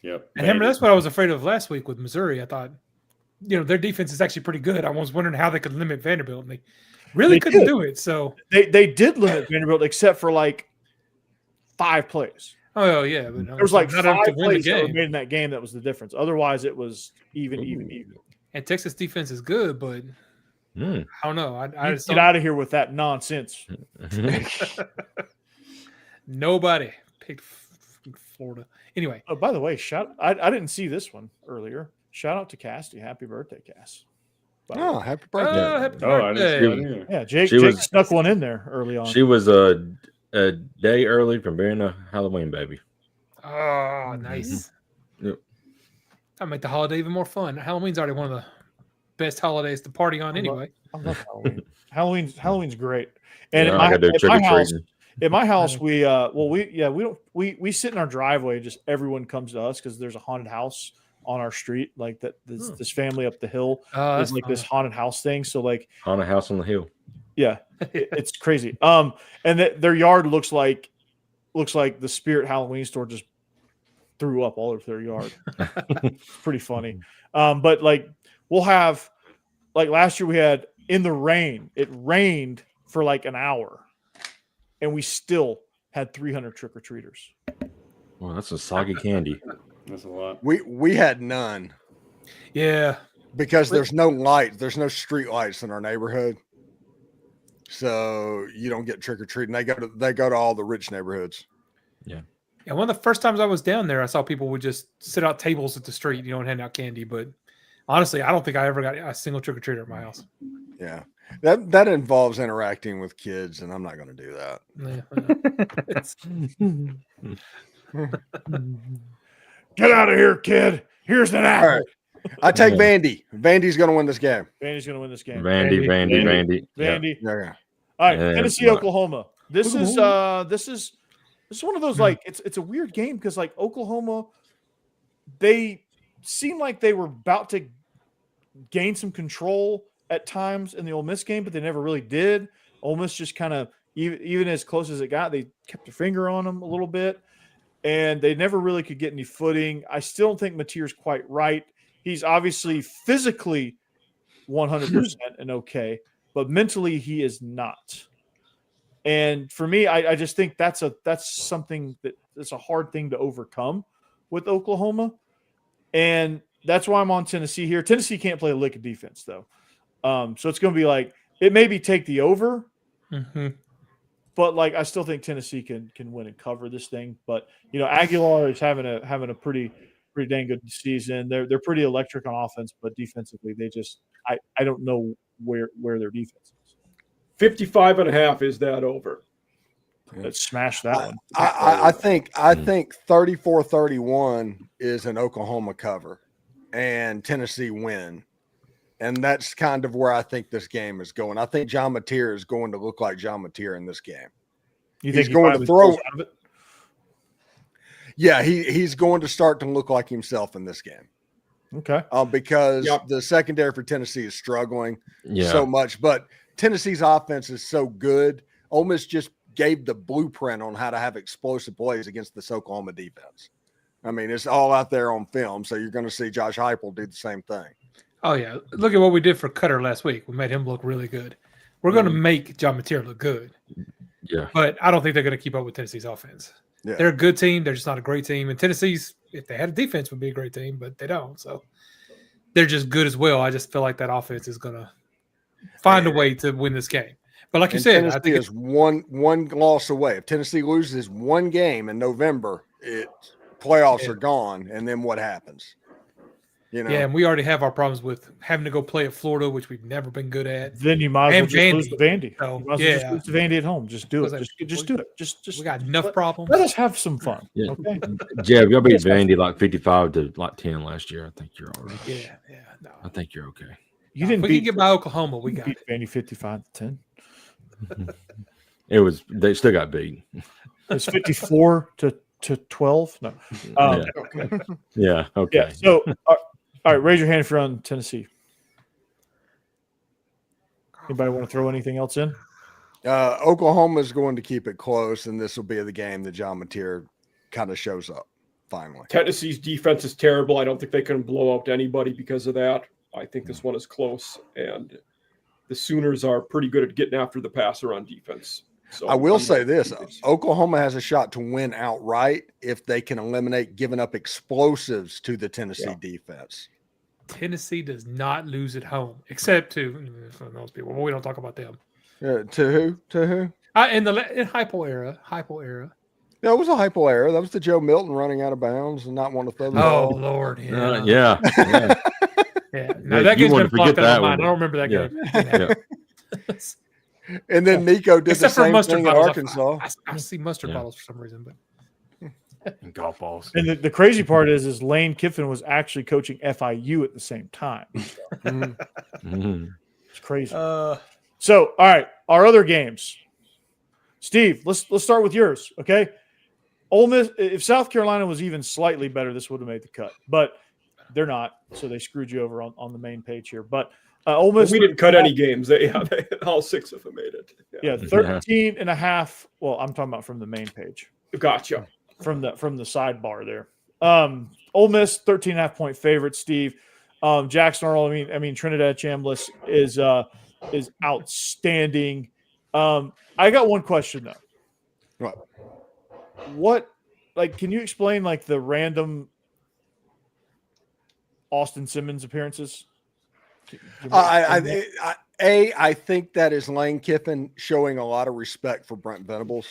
D: Yep.
F: And remember, that's what I was afraid of last week with Missouri. I thought, their defense is actually pretty good. I was wondering how they could limit Vanderbilt, and they really couldn't do it. So
A: they did limit Vanderbilt, except for like 5 plays.
F: Oh yeah, but
A: there was like 5 plays that were made in that game. That was the difference. Otherwise, it was even.
F: And Texas defense is good, but I don't know. I just
A: get out of here with that nonsense.
F: Nobody picked Florida. Anyway.
A: Oh, by the way, I didn't see this one earlier. Shout out to Casty. Happy birthday, Cass.
C: Oh, happy birthday.
F: Oh, happy birthday.
A: Yeah, Jake snuck one in there early on.
B: She was a day early from being a Halloween baby.
F: Oh, nice.
B: Yep.
A: That
F: make the holiday even more fun. Halloween's already one of the best holidays to party on anyway.
A: I love Halloween. Halloween's great. And at my house, we sit in our driveway. Just everyone comes to us because there's a haunted house on our street. Like that, this family up the hill is like this haunted house thing. So like
B: haunted house on the hill.
A: Yeah, it's crazy. And their yard looks like the Spirit Halloween store just threw up all over their yard. It's pretty funny. But like we'll have, like last year we had in the rain. It rained for like an hour, and we still had 300 trick or treaters.
B: Well, that's a soggy candy.
D: That's a lot.
C: We had none.
F: Yeah,
C: because there's no light. There's no street lights in our neighborhood. So you don't get trick or treating. They go to all the rich neighborhoods.
B: Yeah.
F: Yeah. One of the first times I was down there, I saw people would just sit out tables at the street, and hand out candy. But honestly, I don't think I ever got a single trick or treater at my house.
C: Yeah. That involves interacting with kids, and I'm not going to do
A: that. Get out of here, kid. Here's an apple.
C: All right. I take Vandy. Vandy's going to win this game.
A: Vandy's going to win this game.
B: Vandy.
C: Yeah.
A: All right, Tennessee, Oklahoma. This is one of those, like, it's a weird game because like Oklahoma, they seem like they were about to gain some control at times in the Ole Miss game, but they never really did. Ole Miss just kind of, even as close as it got, they kept their finger on them a little bit, and they never really could get any footing. I still don't think Mateer's quite right. He's obviously physically 100% and okay, but mentally he is not. And for me, I just think that's something that's a hard thing to overcome with Oklahoma. And that's why I'm on Tennessee here. Tennessee can't play a lick of defense, though. So it's going to be like, it maybe take the over, but like I still think Tennessee can win and cover this thing. But Aguilar is having a pretty dang good season. They're pretty electric on offense, but defensively they just I don't know where their defense is.
E: 55.5 is that over.
A: Let's smash that one.
C: I think 34-31 is an Oklahoma cover and Tennessee win. And that's kind of where I think this game is going. I think John Mateer is going to look like John Mateer in this game.
A: You
C: He's
A: think
C: going to
A: finally
C: throw.
A: pulls out of it?
C: Yeah, he's going to start to look like himself in this game.
A: Okay.
C: Because
E: Yep.
C: the secondary for Tennessee is struggling
B: Yeah.
C: so much, but Tennessee's offense is so good. Ole Miss just gave the blueprint on how to have explosive plays against this Oklahoma defense. I mean, it's all out there on film, so you're going to see Josh Heupel do the same thing.
F: Oh yeah, look at what we did for Cutter last week. We made him look really good. We're going to make John Mateer look good,
B: Yeah.
F: but I don't think they're going to keep up with Tennessee's offense.
C: Yeah.
F: They're a good team. They're just not a great team. And Tennessee's, if they had a defense, would be a great team, but they don't. So they're just good as well. I just feel like that offense is going to find a way to win this game. But like you said,
C: Tennessee
F: I think
C: is one loss away. If Tennessee loses one game in November, playoffs are gone, and then what happens? You know,
F: yeah, and we already have our problems with having to go play at Florida, which we've never been good at.
A: Then you might as well
F: And
A: just lose
F: Vandy.
A: to Vandy.
F: So,
A: You might as well
F: yeah.
A: just lose to Vandy at home. Just do it.
F: Because
A: Just do it. Just
F: We got enough problems.
A: let us have some fun.
B: Yeah.
A: Okay.
B: Jeb, y'all beat
A: Yes,
B: Vandy like 55 to like 10 last year. I think you're all right.
F: Yeah, no.
B: I think you're okay.
A: You
F: If
A: didn't
F: we
A: beat,
F: can get by Oklahoma, we got
A: beat
F: it.
A: Vandy 55-10.
B: They still got beat.
A: It's 54 to 12. No.
B: Yeah.
E: Okay.
B: Yeah. Okay.
A: Yeah. So, all right, raise your hand if you're on Tennessee. Anybody want to throw anything else in?
C: Oklahoma is going to keep it close, and this will be the game that John Mateer kind of shows up finally.
E: Tennessee's defense is terrible. I don't think they can blow out anybody because of that. I think this one is close, and the Sooners are pretty good at getting after the passer on defense. So
C: I will
E: I'm
C: say
E: not-
C: this: Oklahoma has a shot to win outright if they can eliminate giving up explosives to the Tennessee defense.
F: Tennessee does not lose at home, except to those people. Well, we don't talk about them.
C: To who? To who?
F: In hypo era.
C: That was a hypo error. That was the Joe Milton running out of bounds and not want to throw the
F: Oh
C: ball.
F: Lord,
B: Yeah.
F: yeah.
B: Yeah.
F: No,
B: Yeah,
F: that
B: you
F: game's
B: wanna
F: been blocked
B: forget
F: out
B: that
F: of mine.
B: one.
F: I don't remember that
B: Yeah.
F: game.
B: Yeah.
C: And then Nico did
F: Except
C: the
F: for
C: same
F: mustard
C: thing at
F: bottles.
C: Arkansas.
F: I see mustard
B: Yeah.
F: bottles for some reason, but
B: And golf balls.
A: And the crazy part is Lane Kiffin was actually coaching FIU at the same time.
B: Mhm.
A: It's crazy. So, all right, our other games. Steve, let's start with yours, okay? Ole Miss. If South Carolina was even slightly better, this would have made the cut, but they're not. So they screwed you over on the main page here. But Ole Miss.
E: we didn't cut any games. They all 6 of them made it.
A: Yeah, 13 and a half. Well, I'm talking about from the main page.
E: Gotcha.
A: From the sidebar there. Ole Miss 13.5-point favorite, Steve. Jackson Earl, I mean Trinidad Chambliss is outstanding. I got one question though. What can you explain the random Austin Simmons appearances?
C: I think that is Lane Kiffin showing a lot of respect for Brent Venables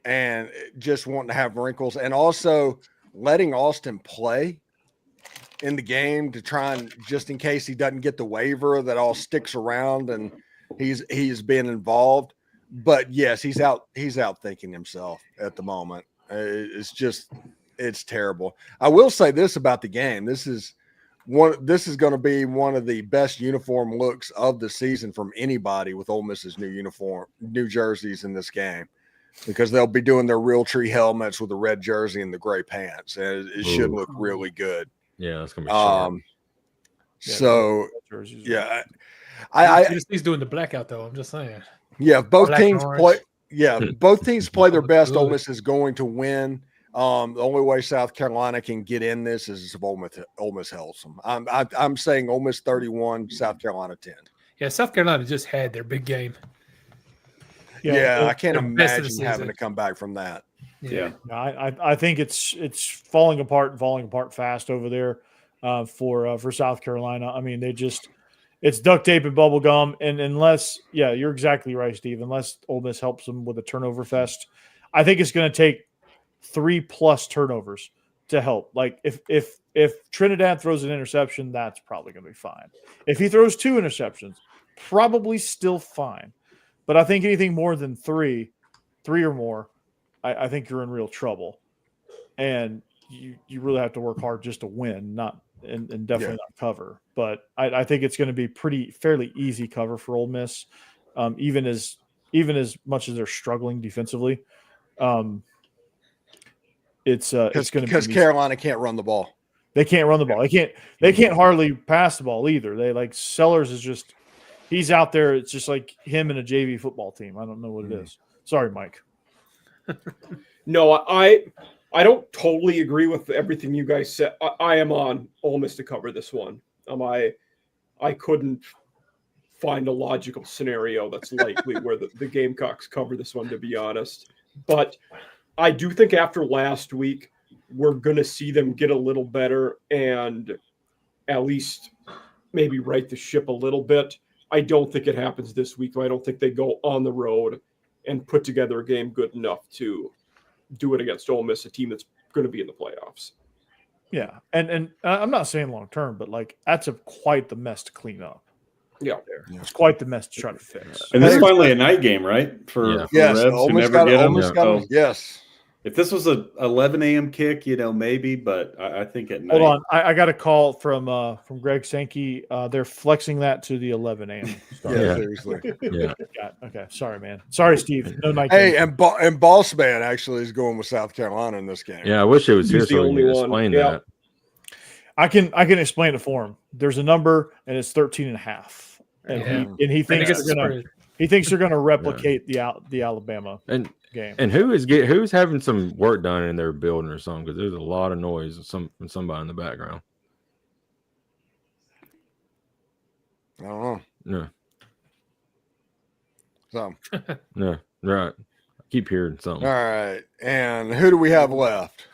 C: and just wanting to have wrinkles, and also letting Austin play in the game to try and, just in case he doesn't get the waiver, that all sticks around and he's been involved. But yes, he's out thinking himself at the moment. It's terrible. I will say this about the game. This is going to be one of the best uniform looks of the season from anybody with Ole Miss's new jerseys in this game, because they'll be doing their Realtree helmets with the red jersey and the gray pants. And it should look really good.
B: Yeah, that's gonna be sharp.
C: So
A: jerseys.
C: yeah,
F: Tennessee's doing the blackout though. I'm just saying.
C: yeah, both
F: Black and
C: teams
F: orange.
C: play. Yeah, both teams play their best. Ole
F: Good.
C: Miss is going to win. The only way South Carolina can get in this is if Ole Miss helps them. I'm saying Ole Miss 31, South Carolina 10.
F: Yeah, South Carolina just had their big game.
C: Yeah, I can't
F: the best of the
C: imagine having
F: season.
C: to come back from that.
E: Yeah.
A: I think it's falling apart fast over there for South Carolina. I mean, it's duct tape and bubble gum, and unless you're exactly right, Steve. Unless Ole Miss helps them with a turnover fest, I think it's going to take 3+ turnovers to help. Like if Trinidad throws an interception, that's probably going to be fine. If he throws 2 interceptions, probably still fine. But I think anything more than 3 or more, I think you're in real trouble, and you really have to work hard just to win, and definitely not cover. But I think it's going to be fairly easy cover for Ole Miss, even as even as much as they're struggling defensively. It's going to
C: because Carolina can't run the ball.
A: They can't run the ball. They can't hardly pass the ball either. They like Sellers is just he's out there. It's just like him and a JV football team. I don't know what it is. Sorry, Mike.
E: No, I don't totally agree with everything you guys said. I am on Ole Miss to cover this one. I couldn't find a logical scenario that's likely where the Gamecocks cover this one, to be honest. But I do think after last week, we're going to see them get a little better and at least maybe right the ship a little bit. I don't think it happens this week. I don't think they go on the road and put together a game good enough to do it against Ole Miss, a team that's going to be in the playoffs.
A: Yeah, and I'm not saying long term, but like that's quite the mess to clean up.
E: Yeah,
A: it's quite the mess to try to fix.
D: And this is finally a night game, right? For
C: yes,
D: Rebs who never get them.
C: Yes.
D: If this was a 11 a.m. kick, maybe, but I think at night.
A: Hold on, I got a call from Greg Sankey. They're flexing that to the 11 a.m. start.
C: Yeah, seriously.
B: Yeah.
A: Okay, sorry, man. Sorry, Steve. No night.
C: Hey,
A: game.
C: and Boss Man actually is going with South Carolina in this game.
B: Yeah, I wish it was here
E: He's the
B: so we
E: only
B: could
E: one.
B: explain
E: Yeah.
B: that.
A: I can explain it for him. There's a number, and it's 13.5, and he thinks they're going to replicate the Alabama game.
B: And who's having some work done in their building or something? Because there's a lot of noise from somebody in the background.
C: I don't know.
B: No,
C: So,
B: no, right. I keep hearing something.
C: all right. And who do we have left?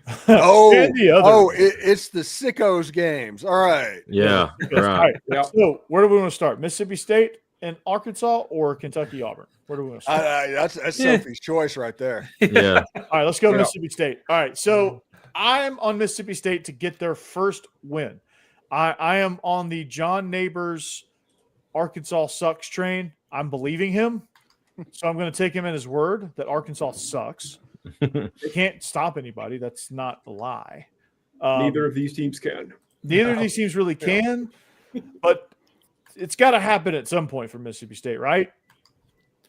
C: It's the Sickos games. All right.
B: Yeah,
A: All
B: right.
A: right. So where do we want to start? Mississippi State and Arkansas, or Kentucky Auburn? Where do we want to start?
C: That's Sophie's choice right there.
B: Yeah.
A: All right, let's go Mississippi State. All right, so I'm on Mississippi State to get their first win. I am on the John Neighbors Arkansas sucks train. I'm believing him, so I'm going to take him at his word that Arkansas sucks. They can't stop anybody. That's not a lie.
E: Neither of these teams can.
A: Neither of these teams really can, but it's got to happen at some point for Mississippi State, right?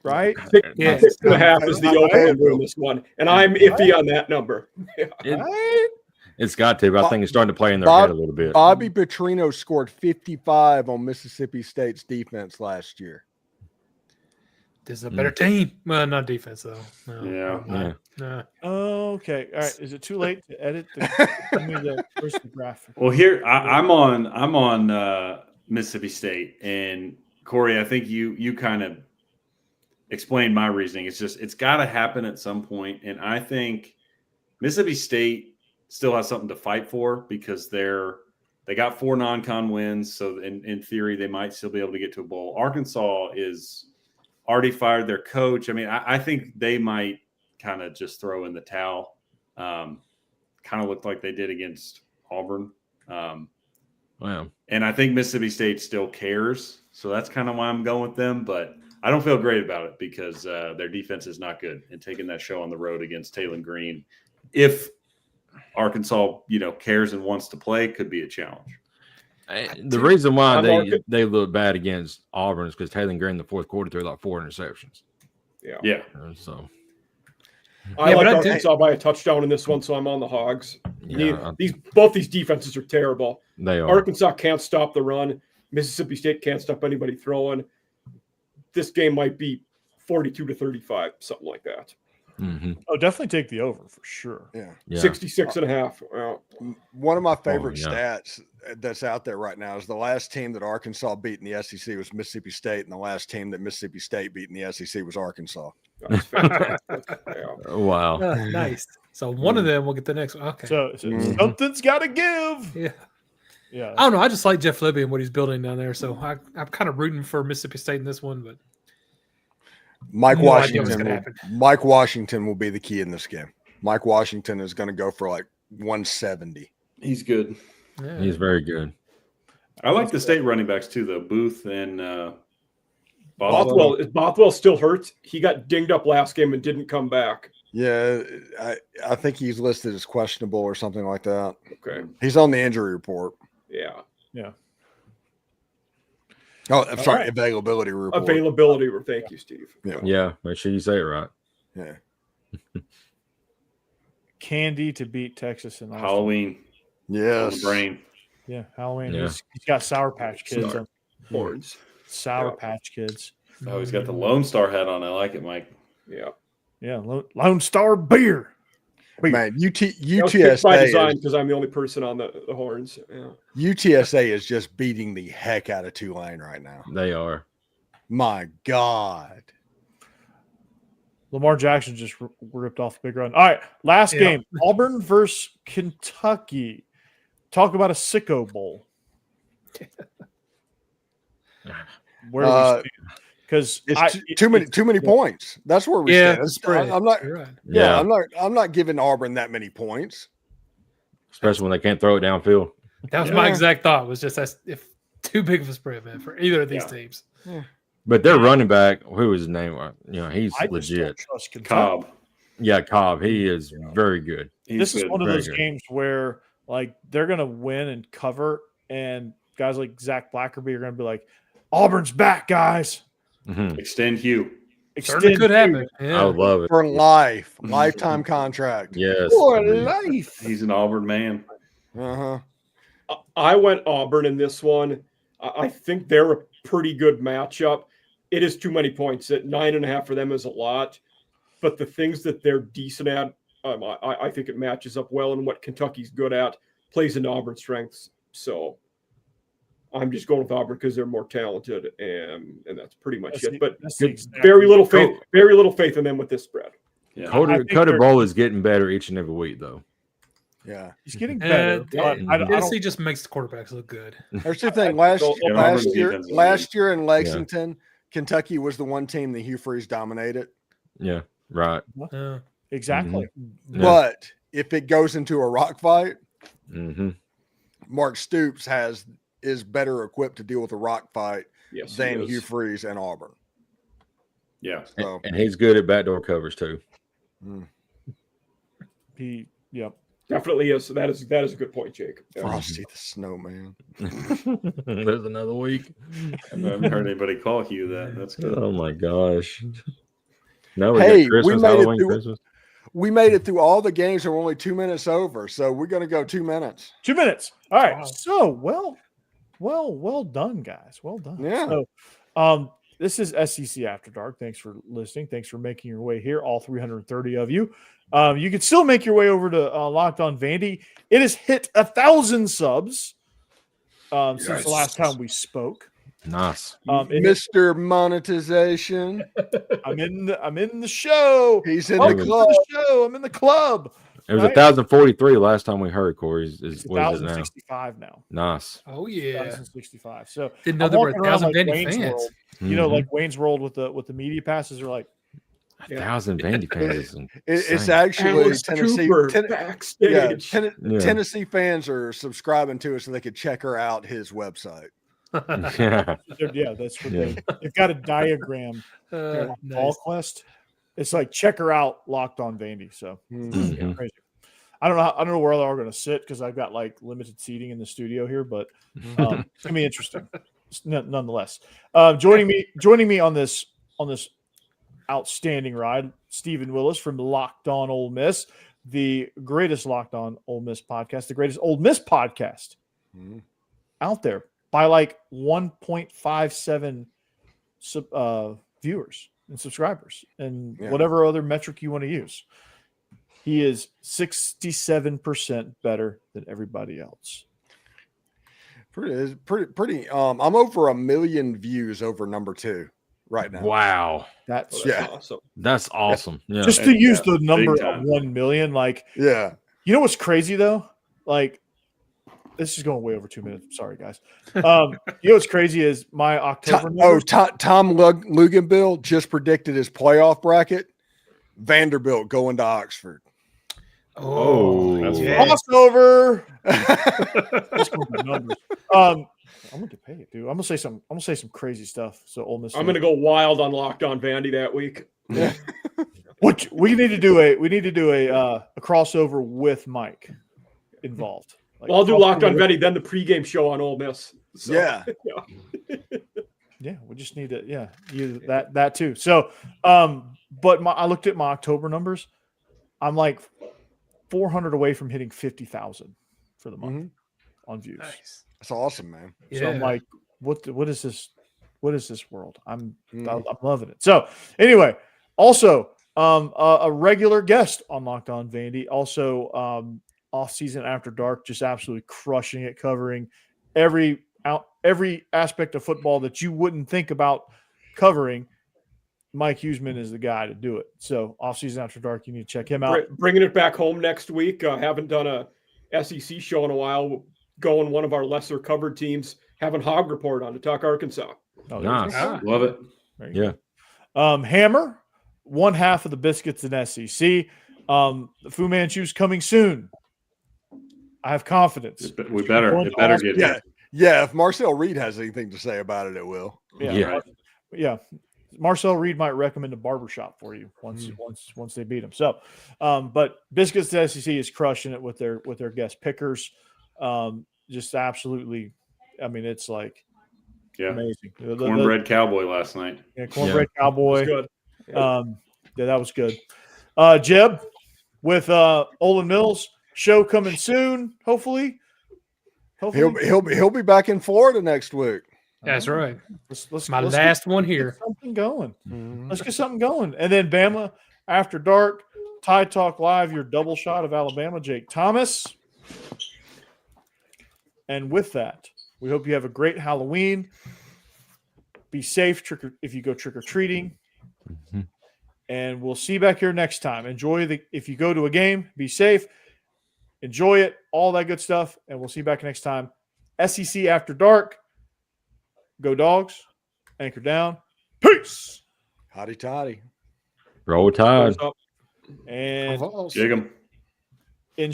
A: Right?
F: Yeah.
E: 6.5 is the over in this one, and I'm iffy on that number.
B: It's got to, but I think it's starting to play in their head a little bit.
C: Bobby Petrino scored 55 on Mississippi State's defense last year.
F: This is a better team. Well, not defense though. No,
D: Yeah.
F: no.
A: Okay. All right. Is it too late to edit the first graphic?
D: Well, here I'm on Mississippi State, and Corey, I think you kind of explained my reasoning. It's got to happen at some point, and I think Mississippi State still has something to fight for because they got 4 non-con wins, so in theory they might still be able to get to a bowl. Arkansas is already fired their coach. I mean, I think they might kind of just throw in the towel. Kind of looked like they did against Auburn.
B: Wow.
D: And I think Mississippi State still cares. So that's kind of why I'm going with them. But I don't feel great about it because their defense is not good. And taking that show on the road against Taylor Green, if Arkansas, cares and wants to play, could be a challenge.
B: The reason why they look bad against Auburn is because Taylor Green in the fourth quarter threw like 4 interceptions.
D: Yeah.
B: So
E: I like Arkansas by a touchdown in this one, so I'm on the Hogs.
B: Yeah.
E: Both these defenses are terrible.
B: They are.
E: Arkansas can't stop the run. Mississippi State can't stop anybody throwing. This game might be 42-35, something like that.
B: Mm-hmm.
A: Oh, definitely take the over for sure.
C: Yeah.
E: 66.5. Well,
C: one of my favorite stats that's out there right now is the last team that Arkansas beat in the SEC was Mississippi State, and the last team that Mississippi State beat in the SEC was Arkansas.
E: that's fantastic. Yeah.
B: Wow.
F: Nice. So one of them will get the next one. Okay.
A: So something's got to give.
F: Yeah. I don't know. I just like Jeff Libby and what he's building down there. So I'm kind of rooting for Mississippi State in this one, but
C: Mike
F: Washington
C: will be the key in this game. Mike Washington is going to go for like 170.
D: He's good.
F: yeah.
B: He's very good.
D: I like the state running backs too, though. Booth and
E: Bothwell. Is Bothwell still hurt? He got dinged up last game and didn't come back.
C: Yeah, I think he's listed as questionable or something like that.
E: Okay.
C: He's on the injury report.
E: Yeah.
C: Oh, I'm sorry.
A: right.
C: Availability report.
E: Availability. Thank you, Steve.
B: Yeah, make sure you say it right.
C: Yeah.
A: Candy to beat Texas and Austin.
D: Halloween. On
C: Yes.
D: the brain.
A: Yeah, Halloween.
B: Yeah.
A: He's got Sour Patch Kids on.
E: Horns.
A: Sour
E: Yeah.
A: Patch Kids.
D: Oh, he's got the Lone Star hat on. I like it, Mike.
E: Yeah.
A: Yeah, Lone Star Beer.
C: Man,
E: That was picked by
C: UTSA
E: design
C: is,
E: because I'm the only person on the horns. Yeah.
C: UTSA is just beating the heck out of Tulane right now.
B: They are.
C: My God.
A: Lamar Jackson just ripped off a big run. All right, last
F: Yeah.
A: game. Auburn versus Kentucky. Talk about a sicko bowl. Where do we stand? Because
C: It's too many points. That's where we
F: Yeah,
C: stand.
F: the spread.
C: I'm not.
F: You're right.
C: Yeah, I'm not giving Auburn that many points.
B: Especially when they can't throw it downfield.
F: That was my
C: Yeah.
F: exact thought. Was just that's if too big of a spread, man, for either of these teams.
B: But their running back, who is his name? He's
A: I just don't
B: legit.
A: trust Kentucky.
D: Cobb.
B: Yeah, Cobb. He is very good.
D: He's
A: This is
D: good.
A: one of
B: Very
A: those
B: good.
A: games where like they're gonna win and cover, and guys like Zach Blackerby are gonna be like, Auburn's back, guys.
B: Mhm.
D: Extend Hugh.
F: Certainly could happen.
B: I
F: Yeah.
B: would love it.
C: For life, lifetime contract.
B: Yes.
A: For life.
D: He's an Auburn man.
C: Uh-huh.
E: I went Auburn in this one. I think they're a pretty good matchup. It is too many points. At 9.5 for them is a lot, but the things that they're decent at, I think it matches up well. And what Kentucky's good at plays into Auburn's strengths. So I'm just going with Auburn because they're more talented, and that's pretty much it. But
A: That's the exact-
E: very little faith in them with this spread.
D: Yeah.
A: I think
B: Cutter
A: they're-
B: Bowl is getting better each and every week, though.
C: Yeah.
A: He's getting better. but I don't-
F: Tennessee just makes the quarterbacks look good.
C: There's the thing. Last
D: Auburn's defense is
C: last year in Lexington, Kentucky was the one team that Hugh Freeze dominated.
B: Yeah, right.
A: exactly.
B: Yeah.
C: But if it goes into a rock fight,
B: Mm-hmm.
C: Mark Stoops is better equipped to deal with a rock fight
E: Yes, he
C: than
E: is.
C: Hugh Freeze and Auburn.
D: Yeah.
C: So
B: And he's good at backdoor covers too.
A: Yep.
E: Definitely is. That is a good point, Jake. Yeah.
C: Frosty the Snowman.
B: There's another week.
D: I haven't heard anybody call Hugh that. That's good.
B: Oh my gosh. No, we
C: Hey,
B: got Christmas,
C: we made it
B: Halloween,
C: through-
B: Christmas.
C: We made it through all the games and we're only 2 minutes over. So we're going to go 2 minutes.
A: 2 minutes. All right.
F: Wow.
A: So well done, guys. Well done.
C: Yeah.
A: So, this is SEC After Dark. Thanks for listening. Thanks for making your way here, all 330 of you. You can still make your way over to Locked On Vandy. It has hit 1,000 subs since the last time we spoke.
B: Nice.
C: Mr. Monetization.
A: I'm in the show.
C: He's in
A: Welcome
C: the
A: to
C: club.
A: the show. I'm in the club.
B: It was
A: Right.
B: 1,043 last time we heard, Corey.
A: It's
B: What is it now?
A: 1,065 now.
B: Nice.
F: Oh yeah.
A: 1,065. So
F: Didn't know
A: I'm
F: there were
A: walking around
F: 1,000 Vandy
A: Wayne's
F: fans.
A: World. You know,
B: Mhm.
A: like Wayne's World with the media passes are like
B: 1,000 Vandy fans. Is
C: It's
B: insane.
C: actually
E: Alex
C: Tennessee.
E: Cooper backstage.
B: Yeah.
C: Tennessee fans are subscribing to us so they could check her out his website.
B: Yeah.
A: yeah, that's what
B: Yeah.
A: they've got a diagram.
F: Nice.
A: Quest. It's like check her out, Locked On Vandy. So
B: Mhm.
A: crazy. I don't know where they're all going to sit because I've got like limited seating in the studio here, but it's gonna be interesting nonetheless. Joining me on this outstanding ride, Stephen Willis from Locked On Ole Miss, the greatest Locked On Ole Miss podcast, the greatest Ole Miss podcast out there by like 1.57 viewers and subscribers and whatever other metric you want to use. He is 67% better than everybody else.
C: Pretty. I'm over 1 million views over number 2 right now.
B: Wow.
A: That's
C: Yeah.
E: Awesome.
B: That's awesome. Yeah.
A: just to use the
D: big
A: number of
D: time.
A: 1 million. Like,
C: Yeah.
A: you know what's crazy though? Like, this is going way over 2 minutes. Sorry, guys. You know what's crazy is my October numbers.
C: Tom Luganbill just predicted his playoff bracket. Vanderbilt going to Oxford.
B: Oh,
D: that's
F: yeah.
A: Crossover. Let's go with the numbers. I'm gonna get paid, dude. I'm gonna say some crazy stuff. So Ole Miss.
E: I'm going to go wild on Locked On Vandy that week.
A: What we need to do a crossover with Mike involved. Like,
E: Well, I'll do Locked On Vandy, then the pregame show on Ole Miss. So,
C: Yeah.
A: Yeah, we just need to. Yeah, that too. So, but I looked at my October numbers. I'm like 400 away from hitting 50,000 for the month on views.
F: Nice.
C: That's awesome, man.
F: Yeah.
A: So I'm like, what is this? What is this world? I'm loving it. So anyway, also a regular guest on Locked On Vandy, also off season after dark, just absolutely crushing it, covering every aspect of football that you wouldn't think about covering. Mike Huseman is the guy to do it. So off season after dark, you need to check him out.
E: Bringing it back home next week. Haven't done a SEC show in a while. Going one of our lesser covered teams, having Hog Report on to talk Arkansas.
A: Oh,
B: Nice.
D: Love it.
B: Yeah.
A: Hammer, one half of the Biscuits in SEC. Fu Manchu's coming soon. I have confidence.
D: It better get here.
C: Yeah, if Marcel Reed has anything to say about it, it will.
A: Yeah. Marcel Reed might recommend a barbershop for you once they beat him. So, but Biscuits to SEC is crushing it with their guest pickers. Just absolutely. I mean, it's like amazing.
D: Cornbread Cowboy last night.
A: Yeah, Cornbread Cowboy.
E: Good.
A: Yeah, that was good. Jeb with Ole Mills show coming soon. Hopefully.
C: He'll be back in Florida next week.
F: That's right.
A: Let's
F: last one here.
A: Get something going. Let's get something going. And then Bama after dark, Tide Talk Live, your double shot of Alabama, Jake Thomas. And with that, we hope you have a great Halloween. Be safe if you go trick-or-treating. And we'll see you back here next time. If you go to a game, be safe. Enjoy it, all that good stuff. And we'll see you back next time. SEC After Dark. Go Dogs. Anchor down. Peace.
C: Hotty toddy.
B: Roll Tide.
A: And
D: Jig 'em.
A: in